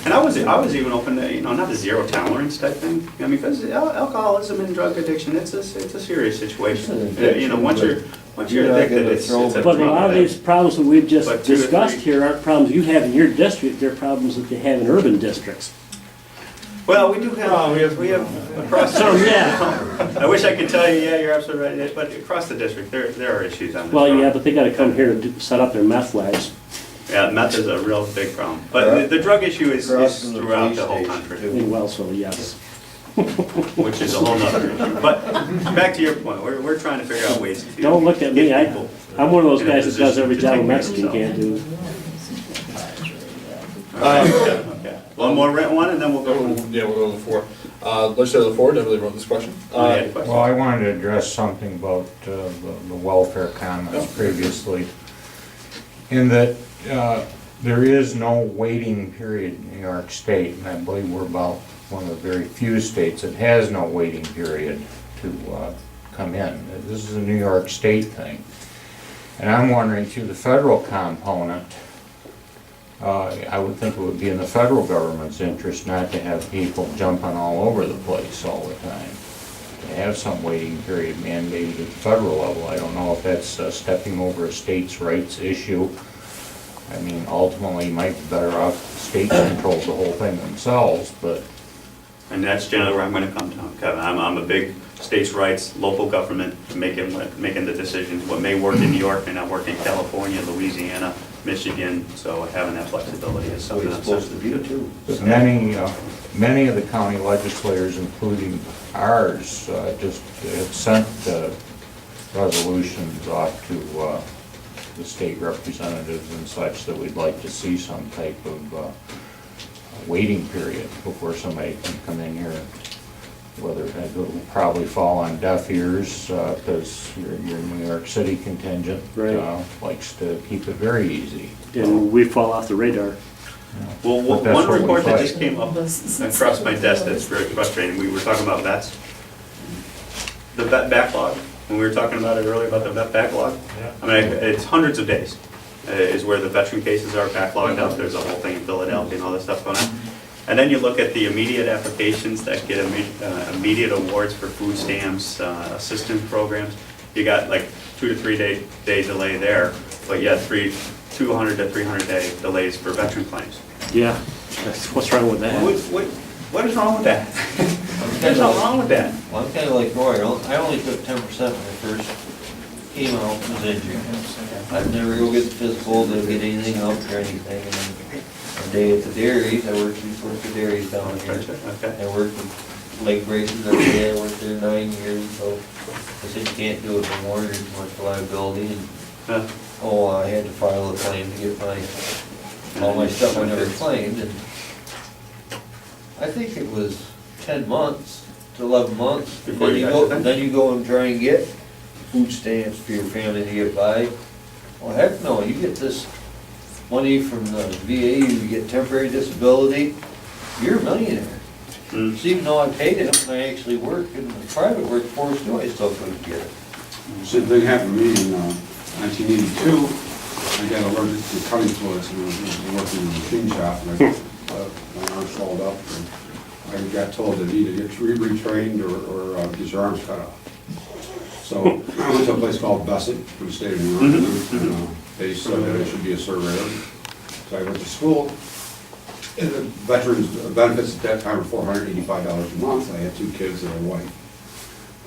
[SPEAKER 1] And I was even open to, not a zero tolerance type thing. I mean, because alcoholism and drug addiction, it's a serious situation. Once you're addicted, it's a
[SPEAKER 3] But a lot of these problems that we've just
[SPEAKER 1] But 2 or 3
[SPEAKER 3] discussed here aren't problems you have in your district, they're problems that they have in urban districts.
[SPEAKER 1] Well, we do have, we have across.
[SPEAKER 3] Some, yeah.
[SPEAKER 1] I wish I could tell you, yeah, you're absolutely right, but across the district, there are issues on this.
[SPEAKER 3] Well, yeah,
[SPEAKER 1] front.
[SPEAKER 3] but they gotta come here to set up their meth labs.
[SPEAKER 1] Yeah, meth is a real big problem. But the drug issue is
[SPEAKER 6] Across from the
[SPEAKER 1] throughout
[SPEAKER 6] police
[SPEAKER 1] the whole
[SPEAKER 6] station,
[SPEAKER 1] country,
[SPEAKER 6] too.
[SPEAKER 3] In Wellsville, yes.
[SPEAKER 1] which is a whole nother issue. But back to your point, we're trying to figure out ways to.
[SPEAKER 3] Don't look at me,
[SPEAKER 1] get people
[SPEAKER 3] I'm one of those
[SPEAKER 1] in a
[SPEAKER 3] guys that does
[SPEAKER 1] position
[SPEAKER 3] every
[SPEAKER 1] to
[SPEAKER 3] job a
[SPEAKER 1] take care of
[SPEAKER 3] Mexican can't do.
[SPEAKER 1] Okay. One more rent one, and then we'll go.
[SPEAKER 4] Yeah, we'll go to the floor. Let's go to the floor, I really wrote this question.
[SPEAKER 11] Well, I wanted to address something about the welfare comments previously, in that there is no waiting period in New York State, and I believe we're about one of the very few states that has no waiting period to come in. This is a New York State thing. And I'm wondering, through the federal component, I would think it would be in the federal government's interest not to have people jumping all over the place all the time. To have some waiting period mandated at the federal level. I don't know if that's stepping over a state's rights issue. I mean, ultimately, you might be better off if the state controls the whole thing themselves, but.
[SPEAKER 1] And that's generally where I'm gonna come to, Kevin. I'm a big states' rights, local government, making the decisions. What may work in New York may not work in California, Louisiana, Michigan, so having that flexibility is
[SPEAKER 6] that's
[SPEAKER 1] something
[SPEAKER 6] what it's
[SPEAKER 1] that's
[SPEAKER 6] supposed to be too.
[SPEAKER 11] But many of the county legislators, including ours, just have sent resolutions off to the state representatives and such that we'd like to see some type of waiting period before somebody can come in here. Whether it will probably fall on deaf ears, because your New York City contingent
[SPEAKER 3] Right.
[SPEAKER 11] likes to keep it very easy.
[SPEAKER 3] And we fall off the radar.
[SPEAKER 1] Well,
[SPEAKER 11] But that's
[SPEAKER 1] one
[SPEAKER 11] what we
[SPEAKER 1] report that
[SPEAKER 11] fight.
[SPEAKER 1] just came up across my desk that's very frustrating, we were talking about vets. The vet backlog, when we were talking about it earlier, about the vet backlog. I mean, it's hundreds of days is where the veteran cases are backlogged up. There's a whole thing in Philadelphia and all this stuff going on. And then you look at the immediate applications that get immediate awards for food stamps, assistance programs. You got like 2 to 3 day delay there, but you had 200 to 300 day delays for veteran claims.
[SPEAKER 3] Yeah, what's wrong with that?
[SPEAKER 1] What is wrong with that? There's nothing wrong with that.
[SPEAKER 6] Well, I'm kinda like Roy, I only took 10% when I first came out and was injured. I'd never go get the physical, didn't get anything out or anything, and then one day at the dairies, I worked the dairies down here.
[SPEAKER 1] Okay.
[SPEAKER 6] I worked with leg braces every day, I worked there 9 years, so I said, you can't do it anymore, you're too much liability, and, I had to file a claim to get all my stuff I never claimed, and I think it was 10 months to 11 months.
[SPEAKER 1] Before you got to
[SPEAKER 6] Then you go and try and get food stamps for your family to get by. Well, heck no, you get this money from the VA, you get temporary disability, you're a millionaire.
[SPEAKER 1] Mm.
[SPEAKER 6] So even though I paid it when I actually work in the private workforce, too, I still couldn't get it.
[SPEAKER 8] Same thing happened to me in 1982. I got allergic to cutting fluids and I was working in a machine shop and my arm swelled up. And I got told that either get retrained or get your arms cut off. So I went to a place called Bassett for the state of New York. And, they said that I should be a surveyor. So I went to school. And the veterans benefits at that time were $485 a month. I had 2 kids and a wife.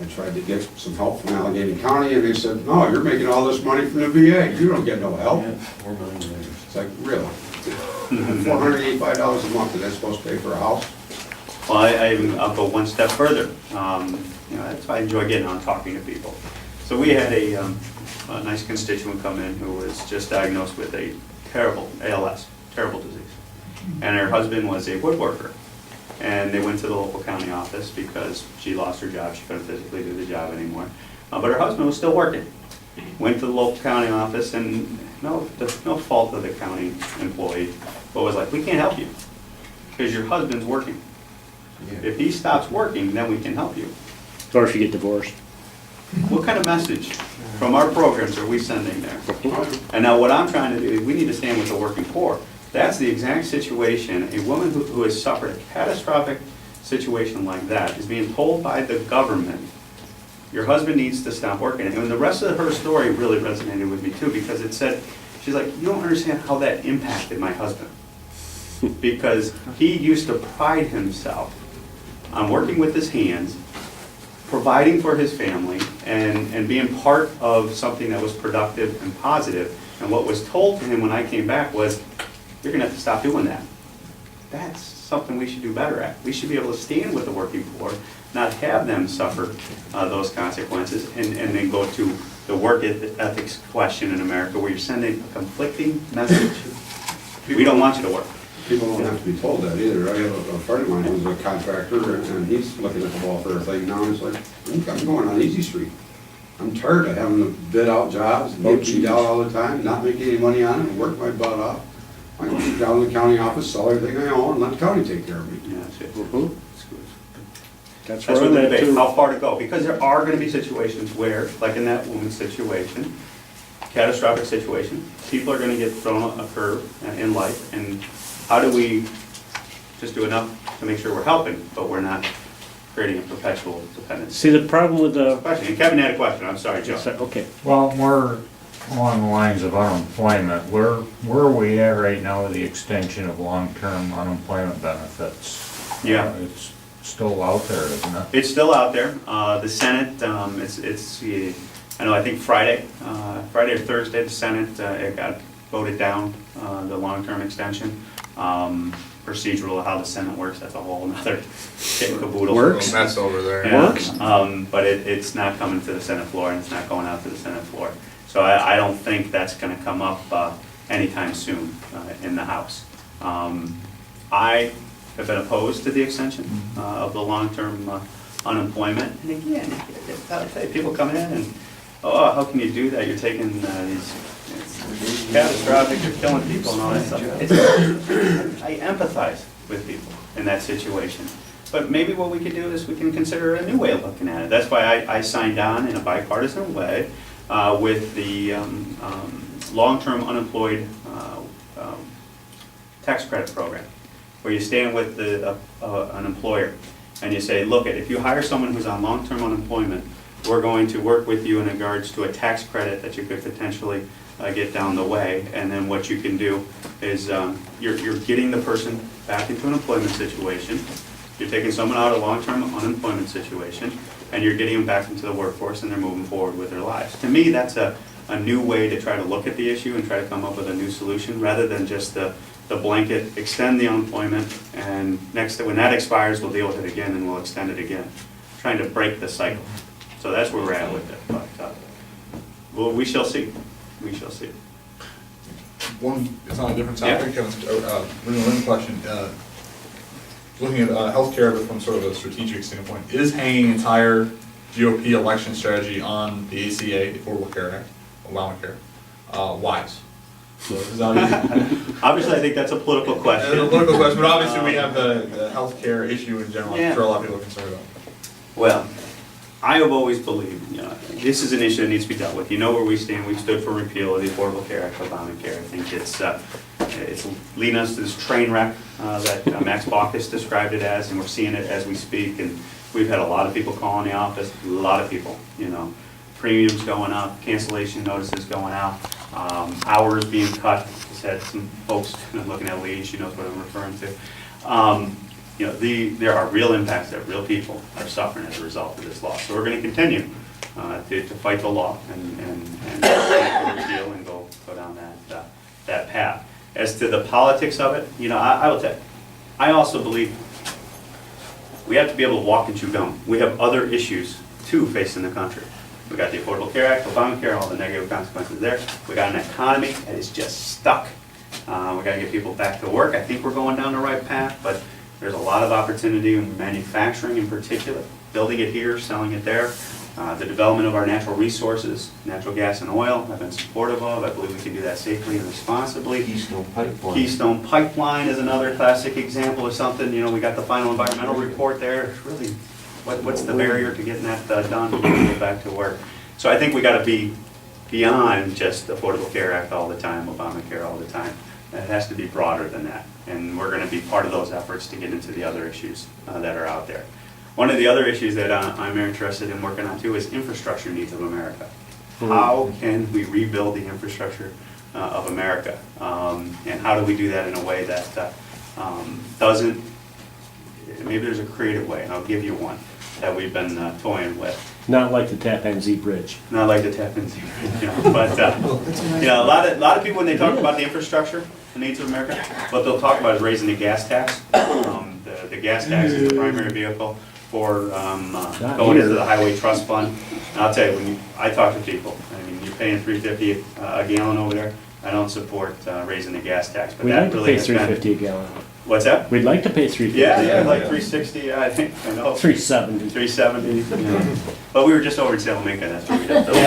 [SPEAKER 8] I tried to get some help from Allegheny County, and they said, no, you're making all this money from the VA, you don't get no help.
[SPEAKER 6] Yeah, 4 million later.
[SPEAKER 8] It's like, really? $485 a month, and that's supposed to pay for a house?
[SPEAKER 1] Well, I'll go one step further. You know, that's why I enjoy getting on talking to people. So we had a nice constituent come in who was just diagnosed with a terrible ALS, terrible disease. And her husband was a woodworker. And they went to the local county office because she lost her job, she couldn't physically do the job anymore. But her husband was still working. Went to the local county office and no fault of the county employee, but was like, we can't help you because your husband's working. If he stops working, then we can help you.
[SPEAKER 3] Or if you get divorced.
[SPEAKER 1] What kind of message from our programs are we sending there? And now what I'm trying to do is we need to stand with the working poor. That's the exact situation. A woman who has suffered a catastrophic situation like that is being told by the government, your husband needs to stop working. And the rest of her story really resonated with me too, because it said, she's like, you don't understand how that impacted my husband. Because he used to pride himself on working with his hands, providing for his family, and being part of something that was productive and positive. And what was told to him when I came back was, you're gonna have to stop doing that. That's something we should do better at. We should be able to stand with the working poor, not have them suffer those consequences, and then go to the work ethics question in America where you're sending a conflicting message. We don't want you to work.
[SPEAKER 8] People don't have to be told that either. I have a friend of mine who's a contractor, and he's looking at the welfare thing now, and he's like, I'm going on Easy Street. I'm tired of having to bid out jobs, get beat out all the time, not make any money on it, and work my butt off. I can sit down in the county office, sell everything I own, and let the county take care of me.
[SPEAKER 1] Yeah, that's it.
[SPEAKER 3] That's
[SPEAKER 1] That's
[SPEAKER 3] where
[SPEAKER 1] what
[SPEAKER 3] I'm
[SPEAKER 1] the
[SPEAKER 3] at
[SPEAKER 1] debate,
[SPEAKER 3] too.
[SPEAKER 1] how far to go, because there are gonna be situations where, like in that woman's situation, catastrophic situation, people are gonna get thrown a curve in life, and how do we just do enough to make sure we're helping, but we're not creating a perpetual dependency?
[SPEAKER 3] See, the problem with the,
[SPEAKER 1] Question, and Kevin had a question, I'm sorry, Joe.
[SPEAKER 3] okay,
[SPEAKER 11] Well, we're along the lines of unemployment. Where are we at right now with the extension of long-term unemployment benefits?
[SPEAKER 1] Yeah.
[SPEAKER 11] It's still out there, isn't it?
[SPEAKER 1] It's still out there. The Senate, I think Friday or Thursday, the Senate, it got voted down, the long-term extension. Procedural, how the Senate works, that's a whole nother kit and caboodle.
[SPEAKER 3] Works?
[SPEAKER 4] Mess over there.
[SPEAKER 1] Yeah.
[SPEAKER 3] Works?
[SPEAKER 1] But it's not coming to the Senate floor, and it's not going out to the Senate floor. So I don't think that's gonna come up anytime soon in the House. I have been opposed to the extension of the long-term unemployment. And again, I'll tell you, people come in and, oh, how can you do that? You're taking these, it's catastrophic, you're killing people and all that stuff. I empathize with people in that situation. But maybe what we could do is we can consider a new way of looking at it. That's why I signed on in a bipartisan way with the long-term unemployed tax credit program, where you stand with an employer and you say, look, if you hire someone who's on long-term unemployment, we're going to work with you in regards to a tax credit that you could potentially get down the way. And then what you can do is you're getting the person back into an employment situation. You're taking someone out of a long-term unemployment situation, and you're getting them back into the workforce, and they're moving forward with their lives. To me, that's a new way to try to look at the issue and try to come up with a new solution, rather than just the blanket, extend the unemployment, and when that expires, we'll deal with it again, and we'll extend it again. Trying to break the cycle. So that's where we're at with it. But well, we shall see. We shall see.
[SPEAKER 4] It's on a different topic,
[SPEAKER 1] Yeah.
[SPEAKER 4] Lynn question. looking at healthcare, but from sort of a strategic standpoint, is hanging entire GOP election strategy on the ACA, the Affordable Care Act, Obamacare, wise? So, 'cause
[SPEAKER 1] Obviously, I think that's a political
[SPEAKER 4] it's
[SPEAKER 1] question.
[SPEAKER 4] a political question, but obviously we have the healthcare issue in general, I'm sure a lot of people are concerned about.
[SPEAKER 1] Well, I have always believed, this is an issue that needs to be dealt with. You know where we stand. We've stood for repeal of the Affordable Care Act, Obamacare. I think it's leading us to this train wreck that Max Baucus described it as, and we're seeing it as we speak. And we've had a lot of people calling the office, a lot of people, premiums going up, cancellation notices going out, hours being cut. Just had some folks, I'm looking at Lee, she knows what I'm referring to. There are real impacts that real people are suffering as a result of this law. So we're going to continue to fight the law and repeal and go down that path. As to the politics of it, I will tell you, I also believe we have to be able to walk and chew gum. We have other issues too facing the country. We got the Affordable Care Act, Obamacare, all the negative consequences there. We got an economy that is just stuck. We got to get people back to work. I think we're going down the right path, but there's a lot of opportunity in manufacturing in particular, building it here, selling it there. The development of our natural resources, natural gas and oil, I've been supportive of. I believe we can do that safely and responsibly.
[SPEAKER 6] Keystone Pipeline.
[SPEAKER 1] Keystone Pipeline is another classic example of something. We got the final environmental report there. Really, what's the barrier to getting that done and get back to work? So I think we got to be beyond just the Affordable Care Act all the time, Obamacare all the time. It has to be broader than that, and we're going to be part of those efforts to get into the other issues that are out there. One of the other issues that I'm interested in working on too is infrastructure needs of America. How can we rebuild the infrastructure of America? And how do we do that in a way that doesn't, maybe there's a creative way, and I'll give you one that we've been toying with.
[SPEAKER 3] Not like the Tappan Zee Bridge.
[SPEAKER 1] Not like the Tappan Zee Bridge, but a lot of people, when they talk about the infrastructure, the needs of America, what they'll talk about is raising the gas tax. The gas tax is the primary vehicle for going into the highway trust fund. And I'll tell you, I talk to people, you're paying $3.50 a gallon over there. I don't support raising the gas tax, but
[SPEAKER 3] We'd
[SPEAKER 1] that
[SPEAKER 3] like to
[SPEAKER 1] really
[SPEAKER 3] pay
[SPEAKER 1] has been.
[SPEAKER 3] $3.50 a gallon.
[SPEAKER 1] What's that?
[SPEAKER 3] We'd like to pay $3.50.
[SPEAKER 1] Yeah, like $3.60, I think, I know.
[SPEAKER 3] $3.70.
[SPEAKER 1] $3.70. But we were just over in Salamanca, that's where we got those. So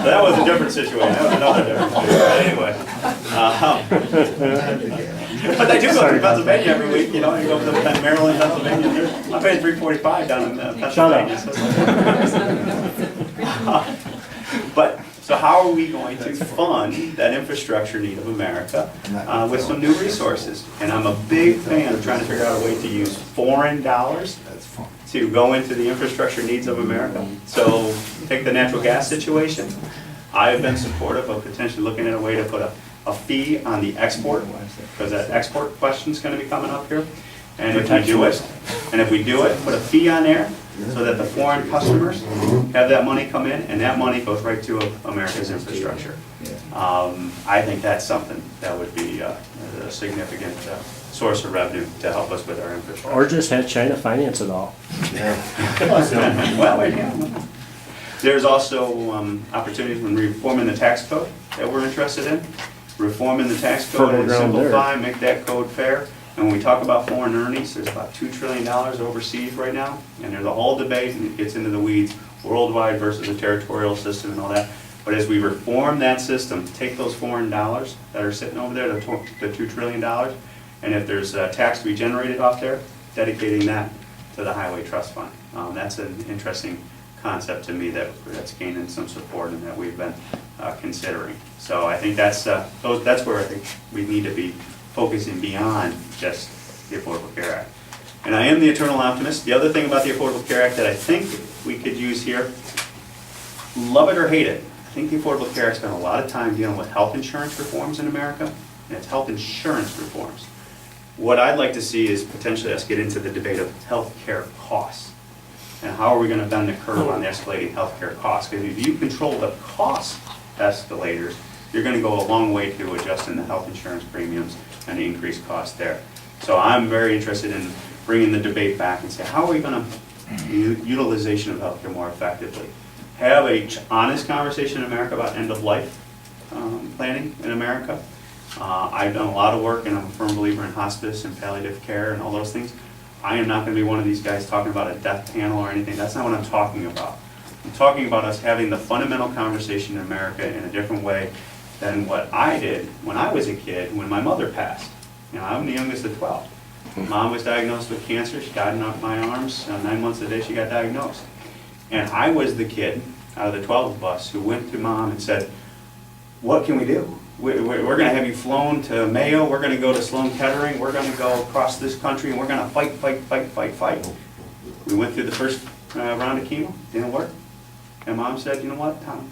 [SPEAKER 1] that was a different situation, that was another different situation, but anyway. But I do go through Pennsylvania every week, you go to Maryland, Pennsylvania, I'm paying $3.45 down in Pennsylvania. But, so how are we going to fund that infrastructure need of America with some new resources? And I'm a big fan of trying to figure out a way to use foreign dollars to go into the infrastructure needs of America. So take the natural gas situation. I've been supportive of potentially looking at a way to put a fee on the export, because that export question is going to be coming up here. And if we do it, put a fee on there so that the foreign customers have that money come in, and that money goes right to America's infrastructure. I think that's something that would be a significant source of revenue to help us with our infrastructure.
[SPEAKER 3] Or just have China finance it all.
[SPEAKER 1] Well, yeah. There's also opportunities when reforming the tax code that we're interested in. Reforming the tax code and simplify, make that code fair. And when we talk about foreign earnings, there's about $2 trillion overseas right now. And there's a whole debate, and it gets into the weeds, worldwide versus a territorial system and all that. But as we reform that system, take those foreign dollars that are sitting over there, the $2 trillion, and if there's tax to be generated off there, dedicating that to the highway trust fund. That's an interesting concept to me that's gaining some support and that we've been considering. So I think that's where I think we need to be focusing beyond just the Affordable Care Act. And I am the eternal optimist. The other thing about the Affordable Care Act that I think we could use here, love it or hate it, I think the Affordable Care Act spent a lot of time dealing with health insurance reforms in America, and it's health insurance reforms. What I'd like to see is potentially us get into the debate of health care costs. And how are we going to bend the curve on the escalating health care costs? Because if you control the cost escalators, you're going to go a long way to adjusting the health insurance premiums and the increased cost there. So I'm very interested in bringing the debate back and say, how are we going to utilization of healthcare more effectively? Have a honest conversation in America about end-of-life planning in America, I've done a lot of work, and I'm a firm believer in hospice and palliative care and all those things. I am not gonna be one of these guys talking about a death panel or anything. That's not what I'm talking about. I'm talking about us having the fundamental conversation in America in a different way than what I did when I was a kid, when my mother passed. You know, I'm the youngest of 12. Mom was diagnosed with cancer. She died in my arms. 9 months a day she got diagnosed. And I was the kid out of the 12 of us who went to Mom and said, what can we do? We're going to have you flown to Mayo. We're going to go to Sloan Kettering. We're going to go across this country, and we're going to fight. We went through the first round of chemo. Didn't work. And Mom said, you know what, Tom?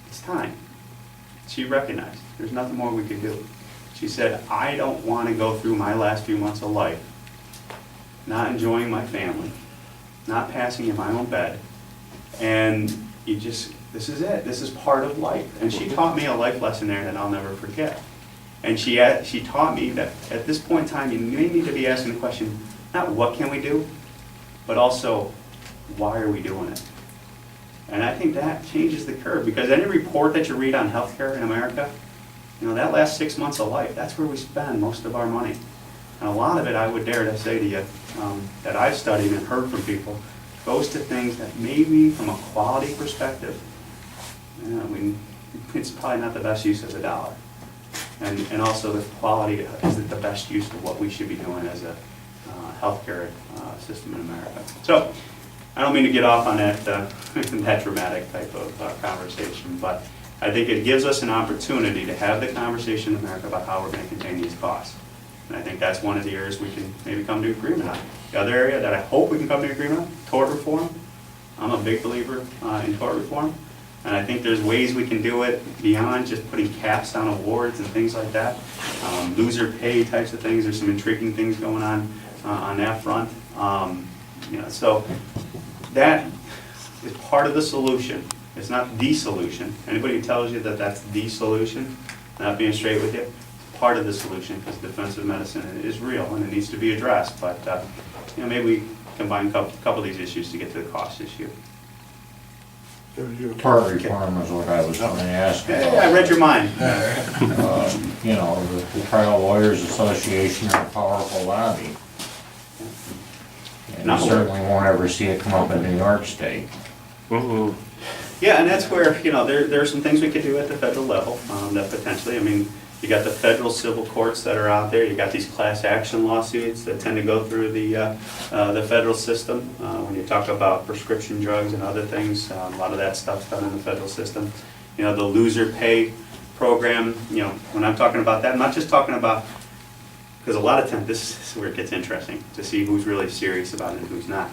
[SPEAKER 1] It's time. She recognized there's nothing more we could do. She said, I don't want to go through my last few months of life not enjoying my family, not passing in my own bed, and this is it. This is part of life. And she taught me a life lesson there that I'll never forget. And she taught me that at this point in time, you may need to be asking the question, not what can we do, but also, why are we doing it? And I think that changes the curve, because any report that you read on healthcare in America, you know, that last 6 months of life, that's where we spend most of our money. And a lot of it, I would dare to say to you, that I've studied and heard from people, goes to things that maybe from a quality perspective, it's probably not the best use of the dollar. And also the quality, is it the best use of what we should be doing as a healthcare system in America? So, I don't mean to get off on that, that dramatic type of conversation, but I think it gives us an opportunity to have the conversation in America about how we're going to contain these costs. And I think that's one of the areas we can maybe come to agreement on. The other area that I hope we can come to agreement on, tort reform. I'm a big believer in tort reform. And I think there's ways we can do it beyond just putting caps on awards and things like that. Loser pay types of things. There's some intriguing things going on that front. So that is part of the solution. It's not the solution. Anybody who tells you that that's the solution, not being straight with you, part of the solution, because defensive medicine is real and it needs to be addressed. But maybe we combine a couple of these issues to get to the cost issue.
[SPEAKER 11] Tort reform is what I was going to ask about.
[SPEAKER 1] Hey, I read your mind.
[SPEAKER 11] The Trial Lawyers Association are a powerful lobby. And you certainly won't ever see it come up in New York State.
[SPEAKER 1] Yeah, and that's where, there are some things we could do at the federal level that potentially, you got the federal civil courts that are out there. You got these class action lawsuits that tend to go through the federal system. When you talk about prescription drugs and other things, a lot of that stuff's done in the federal system. The loser pay program, when I'm talking about that, I'm not just talking about, because a lot of times this is where it gets interesting to see who's really serious about it and who's not.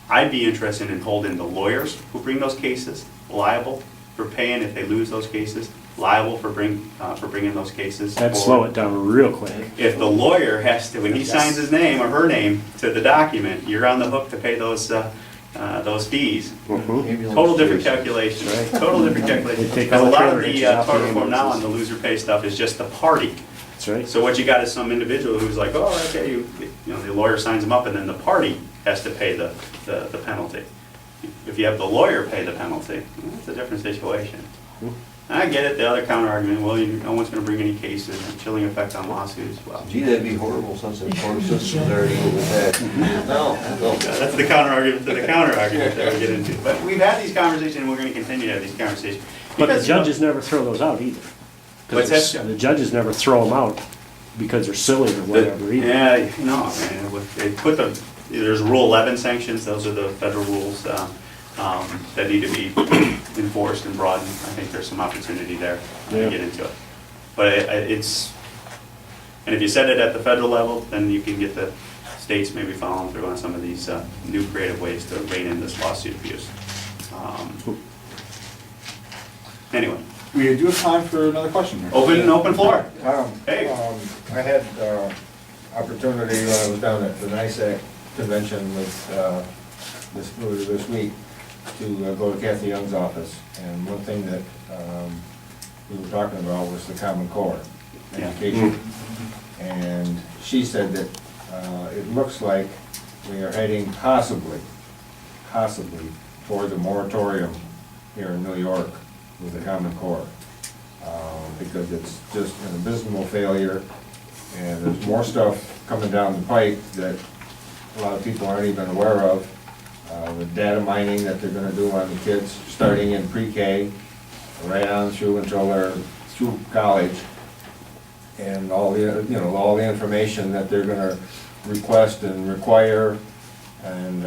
[SPEAKER 1] I'd be interested in holding the lawyers who bring those cases liable for paying if they lose those cases, liable for bringing those cases.
[SPEAKER 3] That'd slow it down real quick.
[SPEAKER 1] If the lawyer has to, when he signs his name or her name to the document, you're on the hook to pay those fees. Total different calculation. Total different calculation.
[SPEAKER 3] They take
[SPEAKER 1] Because
[SPEAKER 3] all
[SPEAKER 1] a
[SPEAKER 3] the
[SPEAKER 1] lot of
[SPEAKER 3] trailer
[SPEAKER 1] the
[SPEAKER 3] hitches off the
[SPEAKER 1] tort reform now on
[SPEAKER 3] ambulances.
[SPEAKER 1] the loser pay stuff is just the party.
[SPEAKER 3] That's right.
[SPEAKER 1] So what you got is some individual who's like, oh, okay, the lawyer signs him up, and then the party has to pay the penalty. If you have the lawyer pay the penalty, that's a different situation. I get it, the other counter argument, well, no one's gonna bring any cases, chilling effect on lawsuits, well.
[SPEAKER 6] Gee, that'd be horrible since the court system's already with that. No.
[SPEAKER 1] That's the counter argument to the counter argument that we get into. But we've had these conversations, and we're gonna continue to have these conversations.
[SPEAKER 3] But the
[SPEAKER 1] Because,
[SPEAKER 3] judges never throw those out either. 'Cause
[SPEAKER 1] What's that?
[SPEAKER 3] the judges never throw them out because they're silly or whatever either.
[SPEAKER 1] Yeah, they put there's Rule 11 sanctions, those are the federal rules that need to be enforced and broadened. I think there's some opportunity there to get into it. But and if you set it at the federal level, then you can get the states maybe following through on some of these new creative ways to rein in this lawsuit abuse. Anyway,
[SPEAKER 4] We do have time for another question here.
[SPEAKER 1] open floor. Hey.
[SPEAKER 12] I had opportunity when I was down at the NISAC convention this week to go to Kathy Young's office, and one thing that we were talking about was the Common Core education. And she said that it looks like we are heading possibly toward the moratorium here in New York with the Common Core. because it's just an abysmal failure, and there's more stuff coming down the pike that a lot of people aren't even aware of. The data mining that they're gonna do on the kids, starting in pre-K, right on through until they're through college. And all the, all the information that they're gonna request and require, and,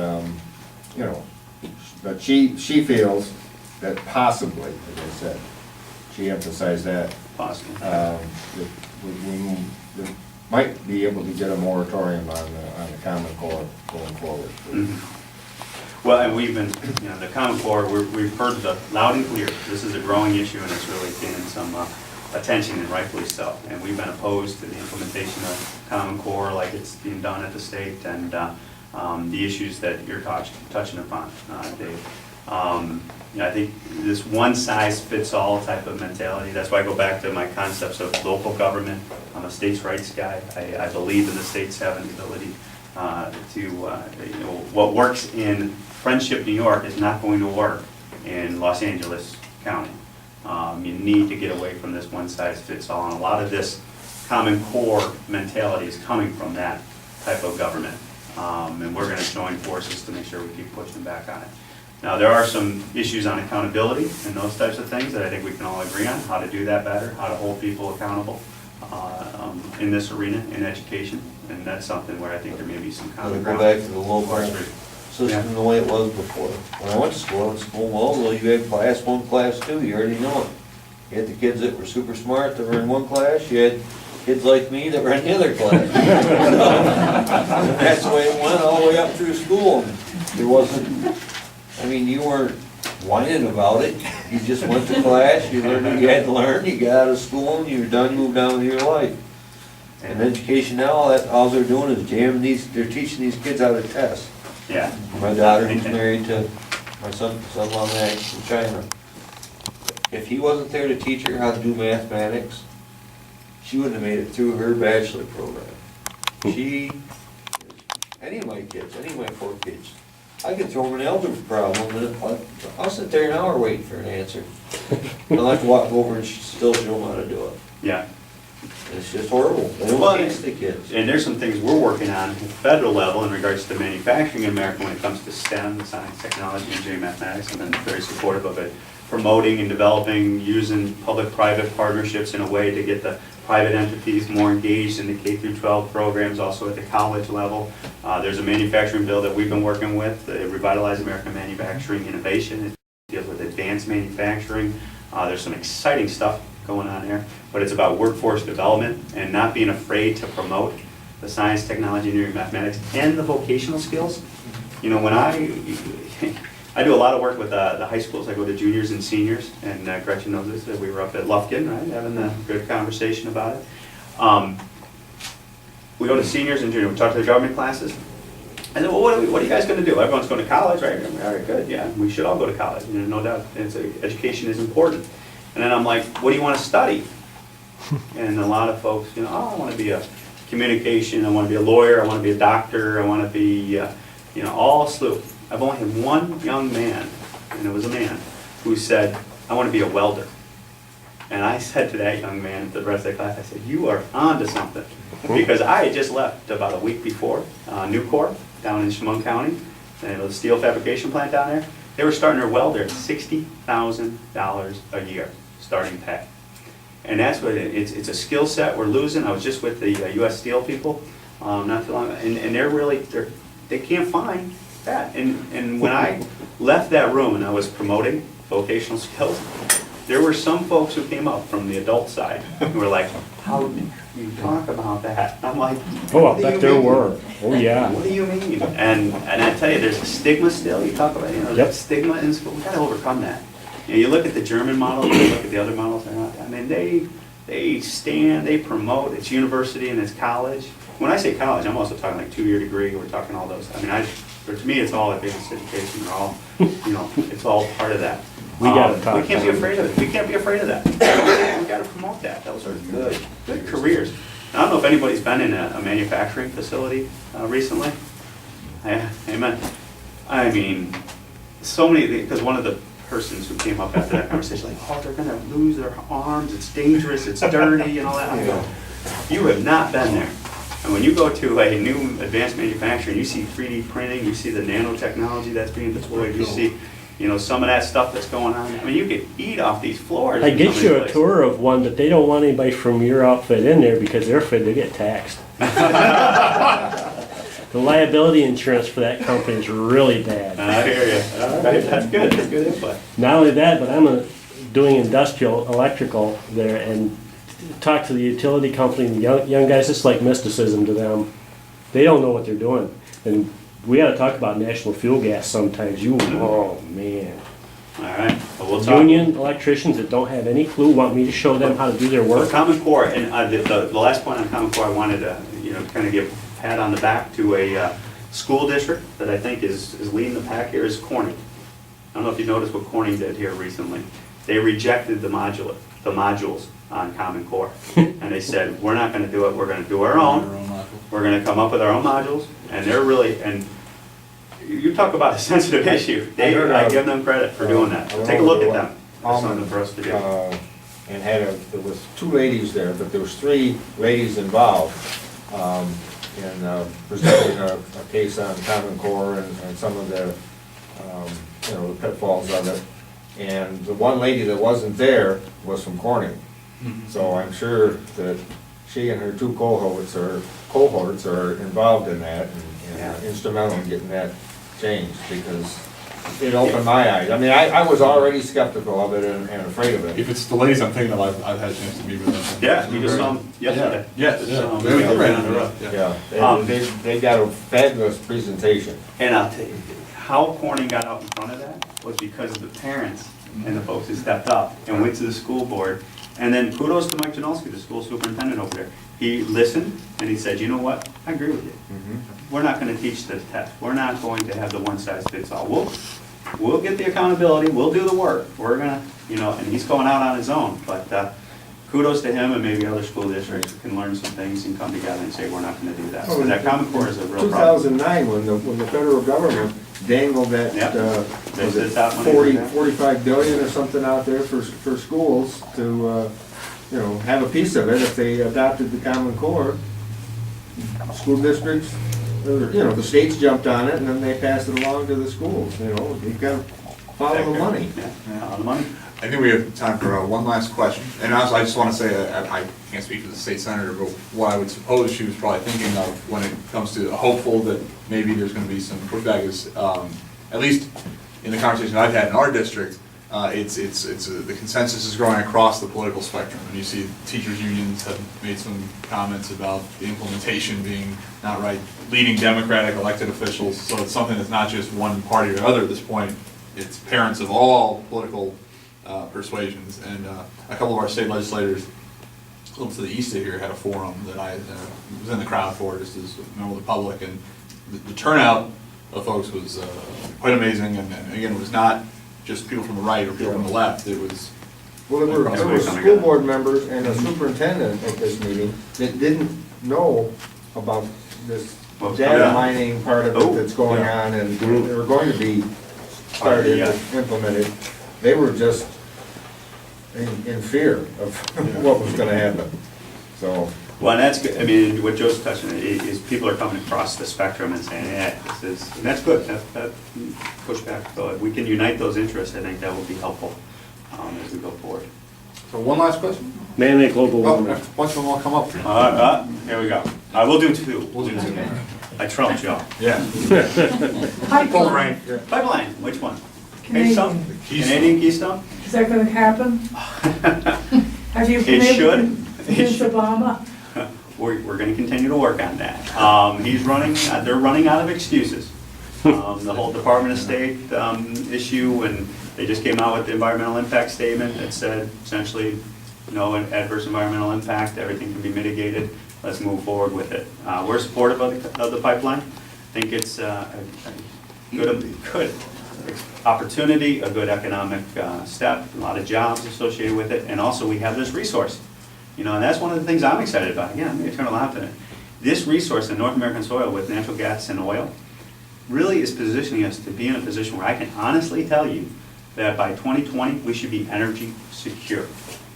[SPEAKER 12] but she feels that possibly, as I said, she emphasized that,
[SPEAKER 1] Possible.
[SPEAKER 12] that we might be able to get a moratorium on the Common Core going forward.
[SPEAKER 1] Well, and we've been, the Common Core, we've heard the loud and clear, this is a growing issue and it's really gaining some attention, and rightfully so. And we've been opposed to the implementation of Common Core like it's being done at the state, and the issues that you're touching upon, Dave. I think this one-size-fits-all type of mentality, that's why I go back to my concepts of local government. I'm a states' rights guy. I believe in the states having the ability what works in Friendship, New York is not going to work in Los Angeles County. You need to get away from this one-size-fits-all, and a lot of this Common Core mentality is coming from that type of government. And we're going to join forces to make sure we keep pushing back on it. Now, there are some issues on accountability and those types of things that I think we can all agree on, how to do that better, how to hold people accountable in this arena, in education, and that's something where I think there may be some
[SPEAKER 6] I'll
[SPEAKER 1] common
[SPEAKER 6] go
[SPEAKER 1] ground.
[SPEAKER 6] back to the local system the way it was before. When I went to school, well, you had class 1, class 2, you already know it. You had the kids that were super smart that were in one class, you had kids like me that were in the other class. And that's the way it went all the way up through school. There wasn't, you weren't whining about it. You just went to class, you learned what you had to learn, you got out of school, and you were done, moved on with your life. And education now, all they're doing is they're teaching these kids how to test.
[SPEAKER 1] Yeah.
[SPEAKER 6] My daughter, who's married to my son-in-law Max from China, if he wasn't there to teach her how to do mathematics, she wouldn't have made it through her bachelor program. Any of my kids, any of my 4 kids, I could throw them an algebra problem, and I'll sit there an hour waiting for an answer. I'll have to walk over and still show them how to do it.
[SPEAKER 1] Yeah.
[SPEAKER 6] It's just horrible. They don't teach the kids.
[SPEAKER 1] And there's some things we're working on at the federal level in regards to manufacturing in America when it comes to STEM, science, technology, engineering, mathematics. I've been very supportive of it, promoting and developing, using public-private partnerships in a way to get the private entities more engaged in the K-12 programs, also at the college level. There's a manufacturing bill that we've been working with, Revitalize American Manufacturing Innovation. It deals with advanced manufacturing. There's some exciting stuff going on there, but it's about workforce development and not being afraid to promote the science, technology, engineering, mathematics, and the vocational skills. When I do a lot of work with the high schools. I go to juniors and seniors, and Gretchen knows this, that we were up at Lufkin, right, having a good conversation about it. We go to seniors and juniors, we talk to the government classes. I said, well, what are you guys going to do? Everyone's going to college, right? All right, good, yeah, we should all go to college, no doubt. Education is important. And then I'm like, what do you want to study? And a lot of folks, I want to be a communication, I want to be a lawyer, I want to be a doctor, I want to be, all slew. I've only had one young man, and it was a man, who said, I want to be a welder. And I said to that young man, to the rest of the class, I said, you are on to something. Because I had just left about a week before, Nucor, down in Chemung County, the steel fabrication plant down there. They were starting their welder at $60,000 a year, starting pay. And that's what it's a skill set we're losing. I was just with the U.S. Steel people not too long ago, and they can't find that. And when I left that room and I was promoting vocational skills, there were some folks who came up from the adult side who were like, how do you talk about that? I'm like,
[SPEAKER 3] oh, I bet there were. Oh, yeah.
[SPEAKER 1] What do you mean? And I tell you, there's a stigma still. You talk about, that stigma in school. We've got to overcome that. You look at the German model, you look at the other models, they stand, they promote, it's university and it's college. When I say college, I'm also talking like 2-year degree, we're talking all those. To me, it's all advanced education, they're all, it's all part of that.
[SPEAKER 3] We
[SPEAKER 1] can't be afraid of it. We can't be afraid of that. We got to promote that. Those are good careers. I don't know if anybody's been in a manufacturing facility recently. Yeah, amen. So many, because one of the persons who came up after that conversation, like, oh, they're gonna lose their arms, it's dangerous, it's dirty, and all that. I go, you have not been there. And when you go to a new advanced manufacturing, you see 3D printing, you see the nanotechnology that's being deployed, you see, you know, some of that stuff that's going on. I mean, you could eat off these floors.
[SPEAKER 3] I
[SPEAKER 1] in
[SPEAKER 3] get
[SPEAKER 1] some
[SPEAKER 3] you
[SPEAKER 1] of
[SPEAKER 3] a
[SPEAKER 1] these
[SPEAKER 3] tour of one, but they don't want anybody from your outfit in there because they're afraid they get taxed. The liability insurance for that company is really bad.
[SPEAKER 1] I hear you. All right, that's good, that's good input.
[SPEAKER 3] Not only that, but I'm doing industrial electrical there and talk to the utility company and the young guys, it's like mysticism to them. They don't know what they're doing. And we gotta talk about national fuel gas sometimes. Oh man.
[SPEAKER 1] All right, well, we'll talk.
[SPEAKER 3] Union electricians that don't have any clue want me to show them how to do their
[SPEAKER 1] Well,
[SPEAKER 3] work.
[SPEAKER 1] Common Core, and the last point on Common Core, I wanted to, you know, kind of give a pat on the back to a school district that I think is leading the pack here is Corning. I don't know if you noticed what Corning did here recently. They rejected the modules on Common Core. And they said, we're not gonna do it, we're gonna do our own. We're gonna come up with our own modules, and they're really, and you talk about a sensitive issue. I give them credit for doing that. So take a look at them. That's something for us to do.
[SPEAKER 12] And there was 2 ladies there, but there was 3 ladies involved in presenting a case on Common Core and some of the, you know, the pitfalls of it. And the one lady that wasn't there was from Corning. So I'm sure that she and her 2 cohorts are involved in that and instrumental in getting that changed, because it opened my eyes. I mean, I was already skeptical of it and afraid of it.
[SPEAKER 4] If it's the ladies I'm thinking of, I've had a chance to meet with them.
[SPEAKER 1] Yeah, we just saw them yesterday.
[SPEAKER 4] Yes,
[SPEAKER 1] Just
[SPEAKER 4] yeah.
[SPEAKER 1] saw 'em
[SPEAKER 4] They were
[SPEAKER 1] right on the road.
[SPEAKER 12] Yeah, they got a fabulous presentation.
[SPEAKER 1] And I'll tell you, how Corning got out in front of that was because of the parents and the folks who stepped up and went to the school board. And then kudos to Mike Janowski, the school superintendent over there. He listened and he said, you know what, I agree with you. We're not gonna teach this test. We're not going to have the one size fits all. We'll get the accountability, we'll do the work. We're gonna, you know, and he's going out on his own. But kudos to him, and maybe other school districts can learn some things and come together and say, we're not gonna do that. So that Common Core is a real problem.
[SPEAKER 12] 2009, when the federal government dangled that,
[SPEAKER 1] Yep.
[SPEAKER 12] was
[SPEAKER 1] They
[SPEAKER 12] it
[SPEAKER 1] did that money
[SPEAKER 12] 40,
[SPEAKER 1] for that.
[SPEAKER 12] 45 billion or something out there for schools to, you know, have a piece of it if they adopted the Common Core. School districts, or, you know, the states jumped on it and then they passed it along to the schools, you know, you've got to follow the money.
[SPEAKER 1] Yeah, follow the money.
[SPEAKER 4] I think we have time for one last question. And also, I just want to say, I can't speak for the state senator, but what I would suppose she was probably thinking of when it comes to hopeful that maybe there's going to be some pushback is, at least in the conversation I've had in our district, the consensus is growing across the political spectrum. And you see teachers' unions have made some comments about the implementation being not right, leading Democratic elected officials. So it's something that's not just one party or other at this point. It's parents of all political persuasions. And a couple of our state legislators, a little to the east of here, had a forum that I was in the crowd for, just as a member of the public. And the turnout of folks was quite amazing. And again, it was not just people from the right or people from the left. It was.
[SPEAKER 12] Well, there were school board members and a superintendent at this meeting that didn't know about this data mining part of it that's going on, and they were going to be started and implemented. They were just in fear of what was gonna happen, so.
[SPEAKER 1] Well, and that's good. I mean, what Joe's touching is people are coming across the spectrum and saying, yeah, this is, and that's good. That pushback. So if we can unite those interests, I think that will be helpful as we go forward.
[SPEAKER 4] So one last question?
[SPEAKER 3] Man-made global warming.
[SPEAKER 4] Once them all come up.
[SPEAKER 1] Here we go. We'll do 2.
[SPEAKER 4] We'll do 2.
[SPEAKER 1] I trumped Joe.
[SPEAKER 4] Yeah.
[SPEAKER 10] Pipeline.
[SPEAKER 4] Right. Yeah.
[SPEAKER 1] Pipeline, which one?
[SPEAKER 10] Canadian.
[SPEAKER 1] Keystone? Canadian Keystone?
[SPEAKER 10] Is that gonna happen? Have you been
[SPEAKER 1] It
[SPEAKER 10] able to
[SPEAKER 1] should.
[SPEAKER 10] convince Obama?
[SPEAKER 1] We're gonna continue to work on that. He's running, they're running out of excuses. The whole Department of State issue, and they just came out with the environmental impact statement that said essentially no adverse environmental impact, everything can be mitigated, let's move forward with it. We're supportive of the pipeline. I think it's a good opportunity, a good economic step, a lot of jobs associated with it, and also we have this resource. You know, and that's one of the things I'm excited about. Again, I'm going to turn a lamp in it. This resource in North American soil with natural gas and oil really is positioning us to be in a position where I can honestly tell you that by 2020, we should be energy secure.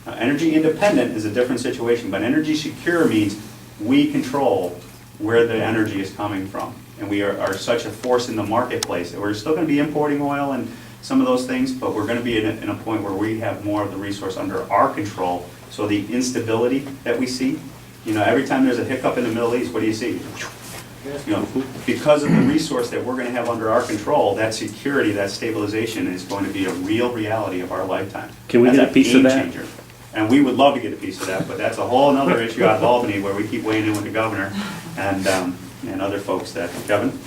[SPEAKER 1] Now, energy independent is a different situation, but energy secure means we control where the energy is coming from. And we are such a force in the marketplace that we're still going to be importing oil and some of those things, but we're going to be in a point where we have more of the resource under our control. So the instability that we see, you know, every time there's a hiccup in the Middle East, what do you see? You know, because of the resource that we're going to have under our control, that security, that stabilization is going to be a real reality of our lifetime.
[SPEAKER 3] Can we
[SPEAKER 1] That's
[SPEAKER 3] get a piece of that?
[SPEAKER 1] game changer. And we would love to get a piece of that, but that's a whole other issue out of Albany where we keep weighing in with the governor and other folks that, Kevin?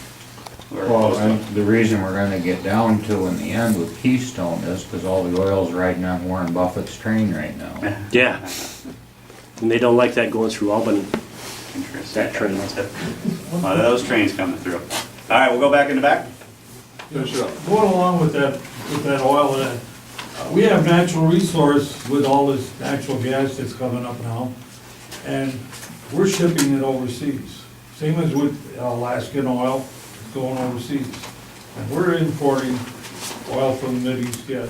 [SPEAKER 1] we're
[SPEAKER 11] Well,
[SPEAKER 1] close to.
[SPEAKER 11] and the reason we're gonna get down to in the end with Keystone is because all the oil's riding on Warren Buffett's train right now.
[SPEAKER 3] Yeah. And they don't like that going through Albany.
[SPEAKER 1] Interesting.
[SPEAKER 3] That train.
[SPEAKER 1] A lot of those trains coming through. All right, we'll go back in the back.
[SPEAKER 13] Going along with that oil, we have natural resource with all this natural gas that's coming up now, and we're shipping it overseas. Same as with Alaskan oil, it's going overseas. And we're importing oil from the Mideast yet.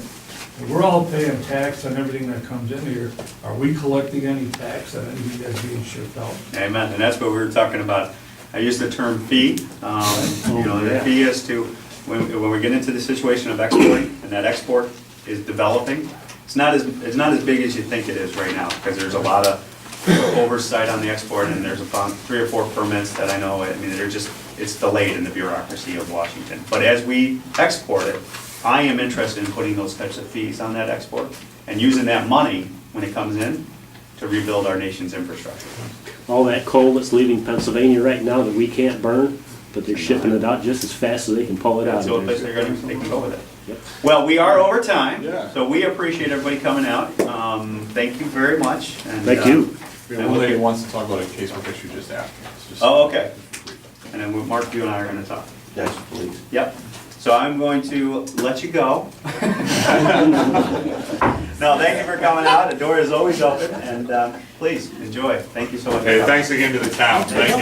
[SPEAKER 13] And we're all paying tax on everything that comes in here. Are we collecting any tax on anything that's being shipped out?
[SPEAKER 1] Amen, and that's what we were talking about. I use the term fee. You know, the fee is to, when we get into the situation of exporting, and that export is developing, it's not as big as you think it is right now, because there's a lot of oversight on the export, and there's about 3 or 4 permits that I know, I mean, they're just, it's delayed in the bureaucracy of Washington. But as we export it, I am interested in putting those types of fees on that export, and using that money, when it comes in, to rebuild our nation's infrastructure.
[SPEAKER 3] All that coal that's leaving Pennsylvania right now that we can't burn, but they're shipping it out just as fast as they can pull it out.
[SPEAKER 1] That's the only place they can go with it.
[SPEAKER 3] Yep.
[SPEAKER 1] Well, we are over time,
[SPEAKER 4] Yeah.
[SPEAKER 1] so we appreciate everybody coming out. Thank you very much. And,
[SPEAKER 3] Thank you.
[SPEAKER 4] One lady wants to talk about a casework issue just after. It's just-
[SPEAKER 1] Oh, okay. And then Mark, you and I are gonna talk.
[SPEAKER 6] Yes, please.
[SPEAKER 1] Yep. So I'm going to let you go. No, thank you for coming out. The door is always open, and please, enjoy. Thank you so much.
[SPEAKER 4] Hey, thanks again to the town. Thank you.